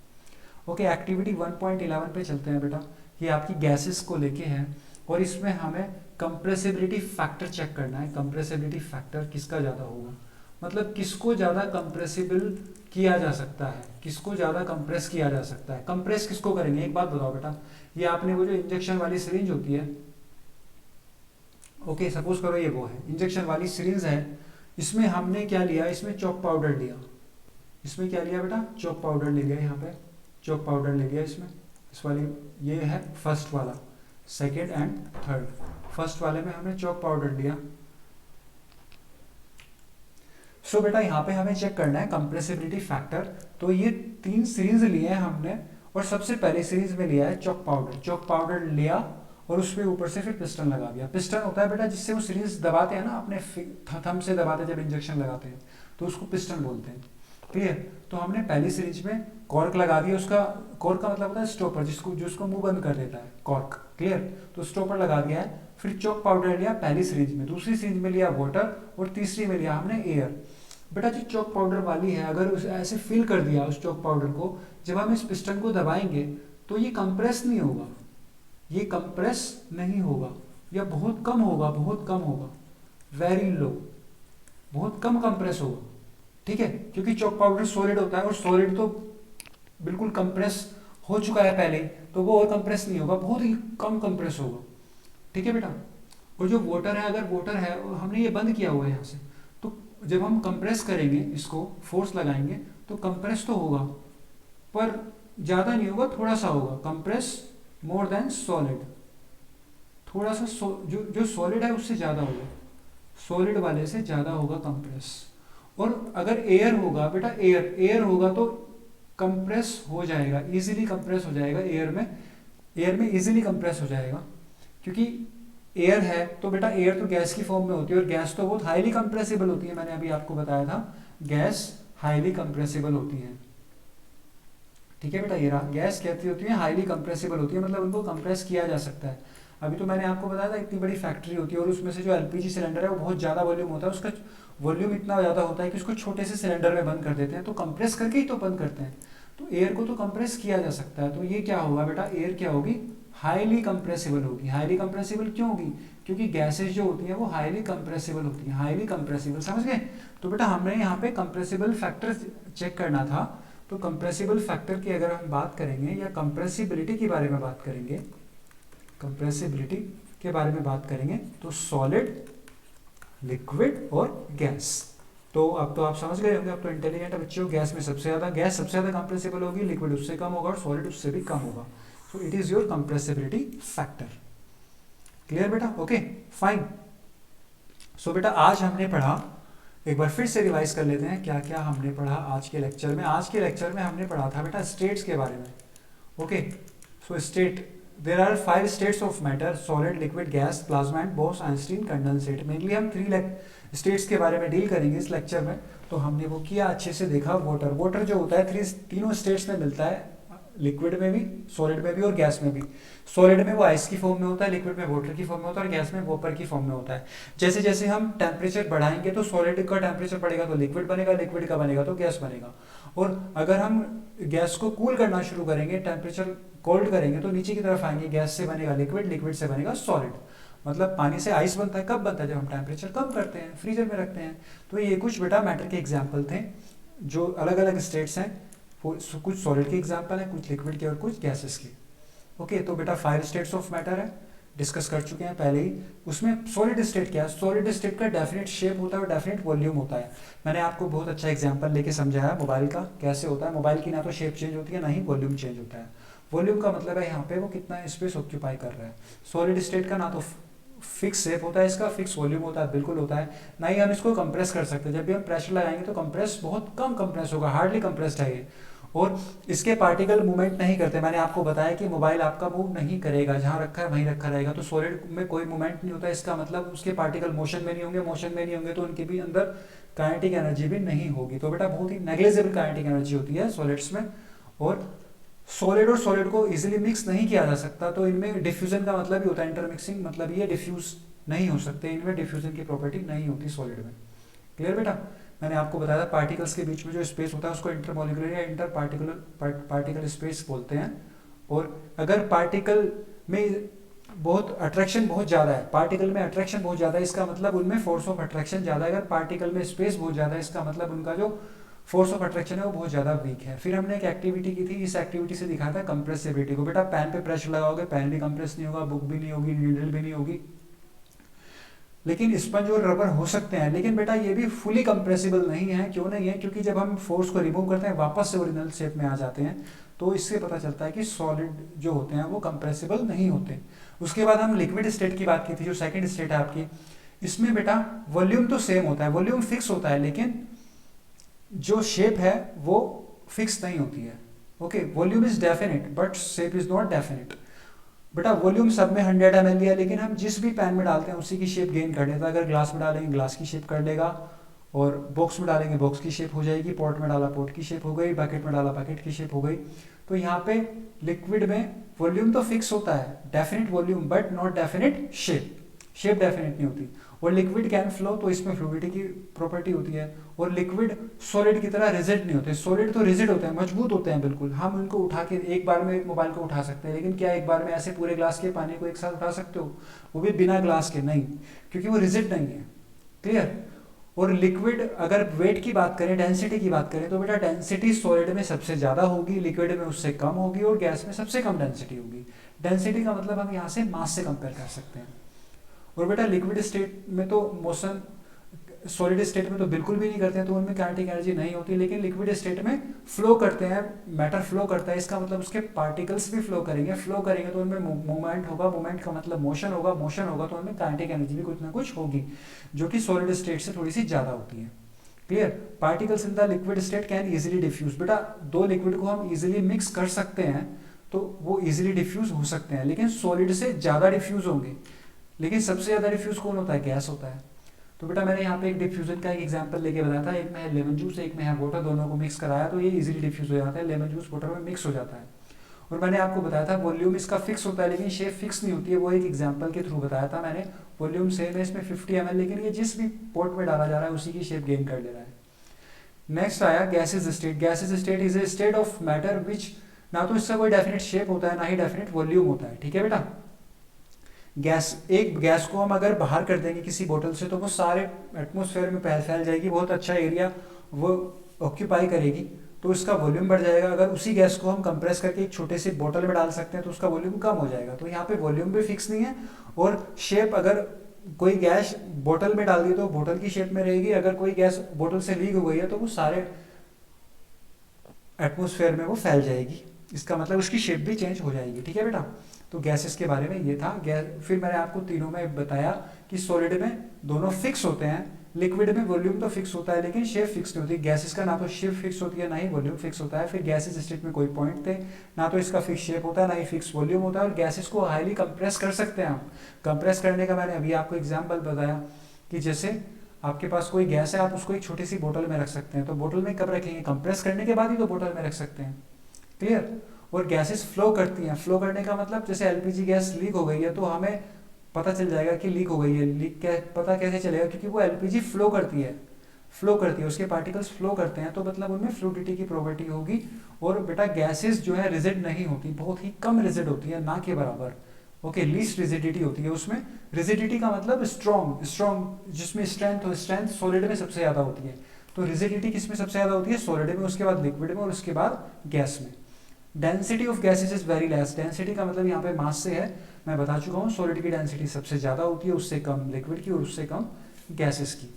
ओके, एक्टिविटी 1.11 पे चलते हैं बेटा। ये आपकी गैसेस को लेके है, और इसमें हमें कंप्रेसिबिलिटी फैक्टर चेक करना है। कंप्रेसिबिलिटी फैक्टर किसका ज़्यादा होगा, मतलब किसको ज़्यादा कंप्रेसिबल किया जा सकता है, किसको ज़्यादा कंप्रेस किया जा सकता है। कंप्रेस किसको करेंगे, एक बात बताओ बेटा, ये आपने वो जो इंजेक्शन वाली सिरिंज होती है, ओके सपोज करो ये वो है इंजेक्शन वाली सिरिंज है, इसमें हमने क्या लिया, इसमें चॉक पाउडर लिया, इसमें क्या लिया बेटा, चॉक पाउडर ले लिया, यहाँ पे चॉक पाउडर ले लिया इसमें, इस वाली, ये है फर्स्ट वाला, सेकेंड एंड थर्ड। फर्स्ट वाले में हमने चॉक पाउडर लिया। सो बेटा यहाँ पे हमें चेक करना है कंप्रेसिबिलिटी फैक्टर। तो ये 3 सीरीज लिए हैं हमने, और सबसे पहले सीरीज में लिया है चॉक पाउडर। चॉक पाउडर लिया और उस पर ऊपर से फिर पिस्टन लगा दिया। पिस्टन होता है बेटा जिससे वो सीरीज दबाते हैं ना, अपने थंब से दबाते हैं जब इंजेक्शन लगाते हैं, तो उसको पिस्टन बोलते हैं। क्लियर। तो हमने पहली सीरीज में कॉर्क लगा दिया, उसका कॉर्क का मतलब होता है स्टॉपर, जो उसको मुंह बंद कर देता है, कॉर्क। क्लियर। तो स्टॉपर लगा दिया है, फिर चॉक पाउडर लिया पहली सीरीज में, दूसरी सीरीज में लिया वाटर, और तीसरी में लिया हमने एयर। बेटा जो चॉक पाउडर वाली है, अगर उसे ऐसे फिल कर दिया उस चॉक पाउडर को, जब हम इस पिस्टन को दबाएंगे तो ये कंप्रेस नहीं होगा, ये कंप्रेस नहीं होगा, या बहुत कम होगा, बहुत कम होगा, वेरी लो, बहुत कम कंप्रेस होगा। ठीक है, क्योंकि चॉक पाउडर सॉलिड होता है, और सॉलिड तो बिल्कुल कंप्रेस हो चुका है पहले, तो वो और कंप्रेस नहीं होगा, बहुत ही कम कंप्रेस होगा। ठीक है बेटा। और जो वाटर है, अगर वाटर है हमने ये बंद किया हुआ है यहाँ से, तो जब हम कंप्रेस करेंगे, इसको फोर्स लगाएंगे, तो कंप्रेस तो होगा पर ज़्यादा नहीं होगा, थोड़ा सा होगा। कंप्रेस मोर देन सॉलिड, थोड़ा सा जो सॉलिड है उससे ज़्यादा होगा, सॉलिड वाले से ज़्यादा होगा कंप्रेस। और अगर एयर होगा बेटा, एयर होगा तो कंप्रेस हो जाएगा, इजीली कंप्रेस हो जाएगा, एयर में इजीली कंप्रेस हो जाएगा, क्योंकि एयर है तो बेटा एयर तो गैस की फॉर्म में होती है, और गैस तो बहुत हाईली कंप्रेसिबल होती है। मैंने अभी आपको बताया था, गैस हाईली कंप्रेसिबल होती है। ठीक है बेटा, ये गैस कहती होती है हाईली कंप्रेसिबल होती है, मतलब उनको कंप्रेस किया जा सकता है। अभी तो मैंने आपको बताया था इतनी बड़ी फैक्ट्री होती है और उसमें से जो एलपीजी सिलेंडर है वो बहुत ज़्यादा वॉल्यूम होता है, उसका वॉल्यूम इतना ज़्यादा होता है कि उसको छोटे से सिलेंडर में बंद कर देते हैं, तो कंप्रेस करके ही तो बंद करते हैं। तो एयर को तो कंप्रेस किया जा सकता है, तो ये क्या होगा बेटा, एयर क्या होगी, हाईली कंप्रेसिबल होगी। हाईली कंप्रेसिबल क्यों होगी, क्योंकि गैसेज जो होती हैं वो हाईली कंप्रेसिबल होती हैं, हाईली कंप्रेसिबल, समझ गए। तो बेटा हमने यहाँ पे कंप्रेसिबल फैक्टर चेक करना था, तो कंप्रेसिबल फैक्टर की अगर हम बात करेंगे या कंप्रेसिबिलिटी के बारे में बात करेंगे, कंप्रेसिबिलिटी के बारे में बात करेंगे तो सॉलिड, लिक्विड और गैस। तो अब तो आप समझ गए होंगे, अब तो इंटेलिजेंट बच्चे हो, गैस सबसे ज़्यादा कंप्रेसिबल होगी, लिक्विड उससे कम होगा और सॉलिड उससे भी कम होगा। So it is your compressibility factor. Clear बेटा, ओके फाइन। सो बेटा आज हमने पढ़ा, एक बार फिर से रिवाइज कर लेते हैं क्या क्या हमने पढ़ा आज के लेक्चर में। आज के लेक्चर में हमने पढ़ा था बेटा स्टेट्स के बारे में। Okay, so state, there are 5 states of matter, solid, liquid, gas, plasma and Bose Einstein condensate. Mainly हम 3 स्टेट्स के बारे में डील करेंगे इस लेक्चर में। तो हमने वो किया, अच्छे से देखा। वाटर जो होता है तीनों स्टेट्स में मिलता है, लिक्विड में भी, सॉलिड में भी और गैस में भी। सॉलिड में वो आइस की फॉर्म में होता है, लिक्विड में वाटर की फॉर्म में होता है और गैस में वापर की फॉर्म में होता है। जैसे जैसे हम टेम्परेचर बढ़ाएंगे तो सॉलिड का टेम्परेचर बढ़ेगा तो लिक्विड बनेगा, लिक्विड का बनेगा तो गैस बनेगा। और अगर हम गैस को कूल करना शुरू करेंगे, टेम्परेचर कोल्ड करेंगे तो नीचे की तरफ आएंगे, गैस से बनेगा लिक्विड, लिक्विड से बनेगा सॉलिड। मतलब पानी से आइस बनता है, कब बनता है, जब हम टेम्परेचर कम करते हैं, फ्रीजर में रखते हैं। तो ये कुछ बेटा मैटर के एग्जाम्पल थे, जो अलग अलग स्टेट्स हैं, कुछ सॉलिड के एग्जाम्पल हैं, कुछ लिक्विड के और कुछ गैसेस के। ओके, तो बेटा 5 स्टेट्स ऑफ मैटर है, डिस्कस कर चुके हैं पहले ही। उसमें सॉलिड स्टेट क्या है, सॉलिड स्टेट का डेफिनेट शेप होता है और डेफिनेट वॉल्यूम होता है। मैंने आपको बहुत अच्छा एग्जांपल लेके समझाया मोबाइल का, कैसे होता है। मोबाइल की ना तो शेप चेंज होती है ना ही वॉल्यूम चेंज होता है। वॉल्यूम का मतलब है यहाँ पे वो कितना स्पेस ऑक्यूपाई कर रहा है। सॉलिड स्टेट का ना तो फिक्स शेप होता है, इसका फिक्स वॉल्यूम होता है, बिल्कुल होता है, ना ही हम इसको कंप्रेस कर सकते हैं। जब भी हम प्रेशर लगाएंगे तो कंप्रेस बहुत कम कंप्रेस होगा, हार्डली कंप्रेस्ड है ये। और इसके पार्टिकल मूवमेंट नहीं करते। मैंने आपको बताया कि मोबाइल आपका मूव नहीं करेगा, जहाँ रखा है वहीं रखा रहेगा। तो सॉलिड में कोई मूवमेंट नहीं होता, इसका मतलब उसके पार्टिकल मोशन में नहीं होंगे, मोशन में नहीं होंगे तो उनके भी अंदर काइनेटिक एनर्जी भी नहीं होगी। तो बेटा बहुत ही नेग्लिजिबल काइनेटिक एनर्जी होती है सॉलिड्स में। और सॉलिड को इजीली मिक्स नहीं किया जा सकता, तो इनमें डिफ्यूजन का मतलब ही होता है इंटरमिक्सिंग, मतलब ये डिफ्यूज नहीं हो सकते, इनमें डिफ्यूजन की प्रॉपर्टी नहीं होती सॉलिड में। क्लियर बेटा, मैंने आपको बताया था पार्टिकल्स के बीच में जो स्पेस होता है उसको इंटरमॉलिक्यूलर या इंटर पार्टिकल स्पेस बोलते हैं। और अगर पार्टिकल में बहुत अट्रैक्शन बहुत ज़्यादा है, पार्टिकल में अट्रैक्शन बहुत ज़्यादा है, इसका मतलब उनमें फोर्स ऑफ अट्रैक्शन ज़्यादा है। अगर पार्टिकल में स्पेस बहुत ज़्यादा है, इसका मतलब उनका जो फोर्स ऑफ अट्रैक्शन है वो बहुत ज़्यादा वीक है। फिर हमने एक एक्टिविटी की थी, इस एक्टिविटी से दिखाया था कंप्रेसिबिलिटी को। बेटा पेन पे प्रेशर लगाओगे, पेन भी कंप्रेस नहीं होगा, बुक भी नहीं होगी, नीडल भी नहीं होगी। लेकिन स्पंज और रबर हो सकते हैं, लेकिन बेटा ये भी फुली कंप्रेसिबल नहीं है। क्यों नहीं है, क्योंकि जब हम फोर्स को रिमूव करते हैं वापस से ओरिजिनल शेप में आ जाते हैं, तो इससे पता चलता है कि सॉलिड जो होते हैं वो कंप्रेसिबल नहीं होते। उसके बाद हम लिक्विड स्टेट की बात की थी, जो सेकंड स्टेट है आपकी। इसमें बेटा वॉल्यूम तो सेम होता है, वॉल्यूम फिक्स होता है, लेकिन जो शेप है वो फिक्स नहीं होती है। Okay, volume is definite but shape is not definite. बेटा वॉल्यूम सब में 100 ml है, लेकिन हम जिस भी पैन में डालते हैं उसी की शेप गेन कर लेता है। अगर ग्लास में डालेंगे ग्लास की शेप कर लेगा, और बॉक्स में डालेंगे बॉक्स की शेप हो जाएगी, पॉट में डाला पॉट की शेप हो गई, बकेट में डाला बकेट की शेप हो गई। तो यहाँ पे लिक्विड में वॉल्यूम तो फिक्स होता है, definite volume but not definite shape, shape definite नहीं होती। और लिक्विड कैन फ्लो, तो इसमें फ्लूइडिटी की प्रॉपर्टी होती है। और लिक्विड सॉलिड की तरह रिजिड नहीं होते, सॉलिड तो रिजिड होते हैं, मजबूत होते हैं बिल्कुल। हम उनको उठा के एक बार में मोबाइल को उठा सकते हैं, लेकिन क्या एक बार में ऐसे पूरे ग्लास के पानी को एक साथ उठा सकते हो, वो भी बिना ग्लास के नहीं, क्योंकि वो रिजिड नहीं है। क्लियर। और लिक्विड अगर वेट की बात करें, डेंसिटी की बात करें, तो बेटा डेंसिटी सॉलिड में सबसे ज़्यादा होगी, लिक्विड में उससे कम होगी और गैस में सबसे कम डेंसिटी होगी। डेंसिटी का मतलब हम यहाँ से मास से कंपेयर कर सकते हैं। और बेटा लिक्विड स्टेट में तो मोशन सॉलिड स्टेट में तो बिल्कुल भी नहीं करते हैं, तो उनमें काइनेटिक एनर्जी नहीं होती। लेकिन लिक्विड स्टेट में फ्लो करते हैं, मैटर फ्लो करता है, इसका मतलब उसके पार्टिकल्स भी फ्लो करेंगे तो उनमें मूवमेंट होगा, मूवमेंट का मतलब मोशन होगा, मोशन होगा तो उनमें काइनेटिक एनर्जी भी कुछ ना कुछ होगी, जो कि सॉलिड स्टेट से थोड़ी सी ज़्यादा होती है। Clear. Particles in the liquid state can easily diffuse. बेटा दो लिक्विड को हम इजिली मिक्स कर सकते हैं तो वो इजिली डिफ्यूज हो सकते हैं, लेकिन सॉलिड से ज़्यादा डिफ्यूज होंगे। लेकिन सबसे ज़्यादा डिफ्यूज कौन होता है, गैस होता है। तो बेटा मैंने यहाँ पे एक डिफ्यूजन का एक एग्जांपल लेके बताया था, एक में है लेमन जूस, एक में है वाटर, दोनों को मिक्स कराया तो ये इजीली डिफ्यूज हो जाता है, लेमन जूस वाटर में मिक्स हो जाता है। और मैंने आपको बताया था वॉल्यूम इसका फिक्स होता है लेकिन शेप फिक्स नहीं होती है, वो एक एग्जांपल के थ्रू बताया था मैंने। वॉल्यूम सेम है इसमें 50 ml, लेकिन ये जिस भी पॉट में डाला जा रहा है उसी की शेप गेन कर ले रहा है। नेक्स्ट आया gases state. Gases state is a state of matter विच, ना तो इसका कोई डेफिनेट शेप होता है ना ही डेफिनेट वॉल्यूम होता है, ठीक है बेटा। एक गैस को हम अगर बाहर कर देंगे किसी बोतल से तो वो सारे एटमॉस्फेयर में फैल जाएगी, बहुत अच्छा एरिया वो ऑक्यूपाई करेगी, तो इसका वॉल्यूम बढ़ जाएगा। अगर उसी गैस को हम कंप्रेस करके एक छोटे से बोतल में डाल सकते हैं तो उसका वॉल्यूम कम हो जाएगा। तो यहाँ पे वॉल्यूम भी फिक्स नहीं है, और शेप अगर कोई गैस बोतल में डाल दी तो बोतल की शेप में रहेगी, अगर कोई गैस बोतल से लीक हो गई है तो वो सारे एटमॉस्फेयर में वो फैल जाएगी, इसका मतलब उसकी शेप भी चेंज हो जाएगी, ठीक है बेटा। तो गैसेस के बारे में ये था। फिर मैंने आपको तीनों में बताया कि सॉलिड में दोनों फिक्स होते हैं, लिक्विड में वॉल्यूम तो फिक्स होता है लेकिन शेप फिक्स नहीं होती। गैसेस का ना तो शेप फिक्स होती है ना ही वॉल्यूम फिक्स होता है। फिर गैसेस स्टेट में कोई पॉइंट थे, ना तो इसका फिक्स शेप होता है ना ही फिक्स वॉल्यूम होता है। और गैसेस को हाईली कंप्रेस कर सकते हैं आप। कंप्रेस करने का मैंने अभी आपको एग्जाम्पल बताया कि जैसे आपके पास कोई गैस है, आप उसको एक छोटी सी बोतल में रख सकते हैं, तो बोतल में कब रखेंगे? कंप्रेस करने के बाद ही तो बोतल में रख सकते हैं, क्लियर। और गैसेस फ्लो करती हैं। फ्लो करने का मतलब जैसे एलपीजी गैस लीक हो गई है तो हमें पता चल जाएगा कि लीक हो गई है। पता कैसे चलेगा? क्योंकि वो एलपीजी फ्लो करती है, उसके पार्टिकल्स फ्लो करते हैं, तो मतलब उनमें फ्लूइडिटी की प्रॉपर्टी होगी। और बेटा गैसेस जो है रिजिड नहीं होती, बहुत ही कम रिजिड होती है, ना के बराबर, ओके, लीस्ट रिजिडिटी होती है उसमें। रिजिडिटी का मतलब स्ट्रॉन्ग, जिसमें स्ट्रेंथ सॉलिड में सबसे ज्यादा होती है। तो रिजिडिटी किसमें सबसे ज्यादा होती है? सॉलिड में, उसके बाद लिक्विड में और उसके बाद गैस में। Density of gases is very less. Density का मतलब यहाँ पे मास से है, मैं बता चुका हूँ। सॉलिड की डेंसिटी सबसे ज्यादा होती है, उससे कम लिक्विड की और उससे कम गैसेस की।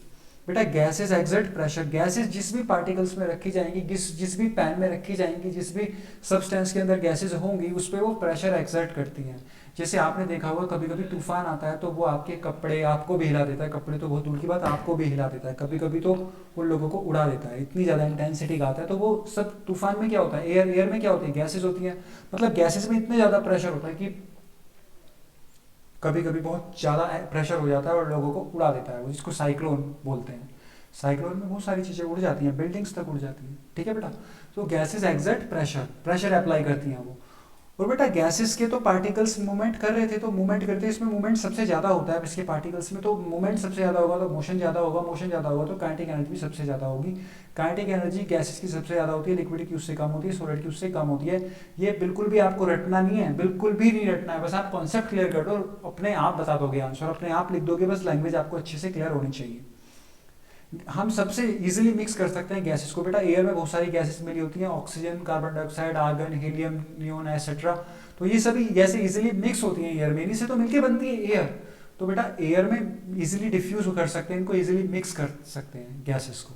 बेटा गैसेस एक्सर्ट प्रेशर। गैसेस जिस भी पार्टिकल्स में रखी जाएंगी, जिस भी पैन में रखी जाएंगी, जिस भी सब्सटेंस के अंदर गैसेस होंगी, उस पर वो प्रेशर एक्सर्ट करती हैं। जैसे आपने देखा होगा कभी कभी तूफान आता है तो वो आपके कपड़े आपको भी हिला देता है, कपड़े तो बहुत दूर की बात, आपको भी हिला देता है, कभी कभी तो उन लोगों को उड़ा देता है, इतनी ज़्यादा इंटेंसिटी का आता है। तो वो सब तूफान में क्या होता है? एयर में क्या होती है? गैसेज होती हैं। मतलब गैसेज में इतना ज़्यादा प्रेशर होता है कि कभी कभी बहुत ज़्यादा प्रेशर हो जाता है और लोगों को उड़ा देता है, जिसको साइक्लोन बोलते हैं। साइक्लोन में बहुत सारी चीज़ें उड़ जाती हैं, बिल्डिंग्स तक उड़ जाती हैं, ठीक है बेटा। तो गैसेज एक्सर्ट प्रेशर अप्लाई करती हैं वो। और बेटा गैसेस के तो पार्टिकल्स मूवमेंट कर रहे थे, तो मूवमेंट करते इसमें मूवमेंट सबसे ज़्यादा होता है इसके पार्टिकल्स में। तो मूवमेंट सबसे ज़्यादा होगा तो मोशन ज़्यादा होगा, मोशन ज़्यादा होगा तो काइनेटिक एनर्जी भी सबसे ज़्यादा होगी। काइनेटिक एनर्जी गैसेस की सबसे ज़्यादा होती है, लिक्विड की उससे कम होती है, सॉलिड की उससे कम होती है। ये बिल्कुल भी आपको रटना नहीं है, बिल्कुल भी नहीं रटना है, बस आप कॉन्सेप्ट क्लियर कर दो और अपने आप बता दोगे आंसर, अपने आप लिख दोगे, बस लैंग्वेज आपको अच्छे से क्लियर होनी चाहिए। हम सबसे इजीली मिक्स कर सकते हैं गैसेस को। बेटा एयर में बहुत सारी गैसेस मिली होती हैं, oxygen, carbon dioxide, argon, helium, neon etcetera. तो ये सभी गैसें इजीली मिक्स होती हैं एयर में, इन्हीं से तो मिलके बनती है एयर। तो बेटा एयर में इजीली डिफ्यूज कर सकते हैं, इनको इजीली मिक्स कर सकते हैं गैसेस को,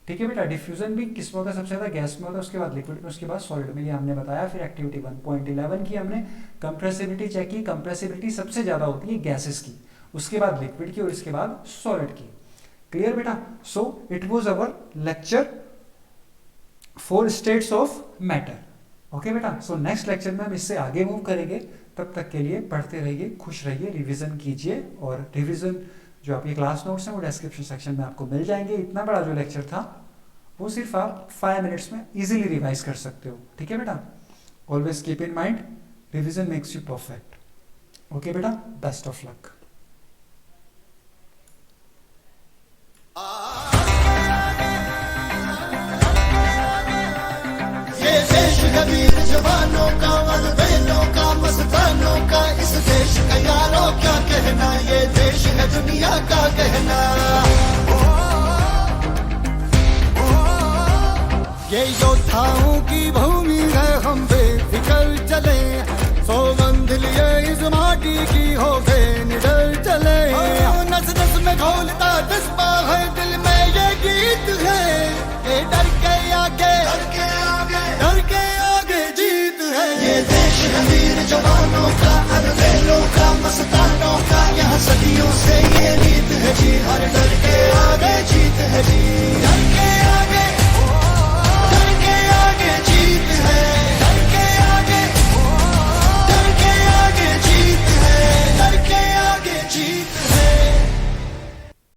ठीक है बेटा। डिफ्यूजन भी किस में होता है? सबसे ज्यादा गैस में होता है, उसके बाद लिक्विड में, उसके बाद सॉलिड में, ये हमने बताया। फिर एक्टिविटी 1.11 की हमने कंप्रेसिबिलिटी चेक की। कंप्रेसिबिलिटी सबसे ज्यादा होती है गैसेस की, उसके बाद लिक्विड की और इसके बाद सॉलिड की। क्लियर बेटा? So it was our lecture 4 states of matter. Okay बेटा, सो नेक्स्ट लेक्चर में हम इससे आगे मूव करेंगे। तब तक के लिए पढ़ते रहिए, खुश रहिए, रिवीजन कीजिए। और रिवीजन जो आपके क्लास नोट्स हैं वो डिस्क्रिप्शन सेक्शन में आपको मिल जाएंगे। इतना बड़ा जो लेक्चर था वो सिर्फ आप 5 मिनट्स में इजीली रिवाइज कर सकते हो, ठीक है बेटा। Always keep in mind, revision makes you perfect. Okay बेटा, बेस्ट ऑफ लक। ये देश वीर जवानों का, अलबेलों का, मस्तानों का, इस देश का यारों क्या कहना, ये देश है दुनिया का कहना। ये योद्धाओं की भूमि है, हम बेफिक्र चले, सौगंध लिए इस माटी की हो गए निडर चले। नस नस में घोलता जज्बा है, दिल में ये गीत है, ये डर के आगे जीत है। ये देश है वीर जवानों का, अलबेलों का, मस्तानों का, यहाँ सदियों से ये रीत है जी, हर डर के आगे जीत है जी, डर के आगे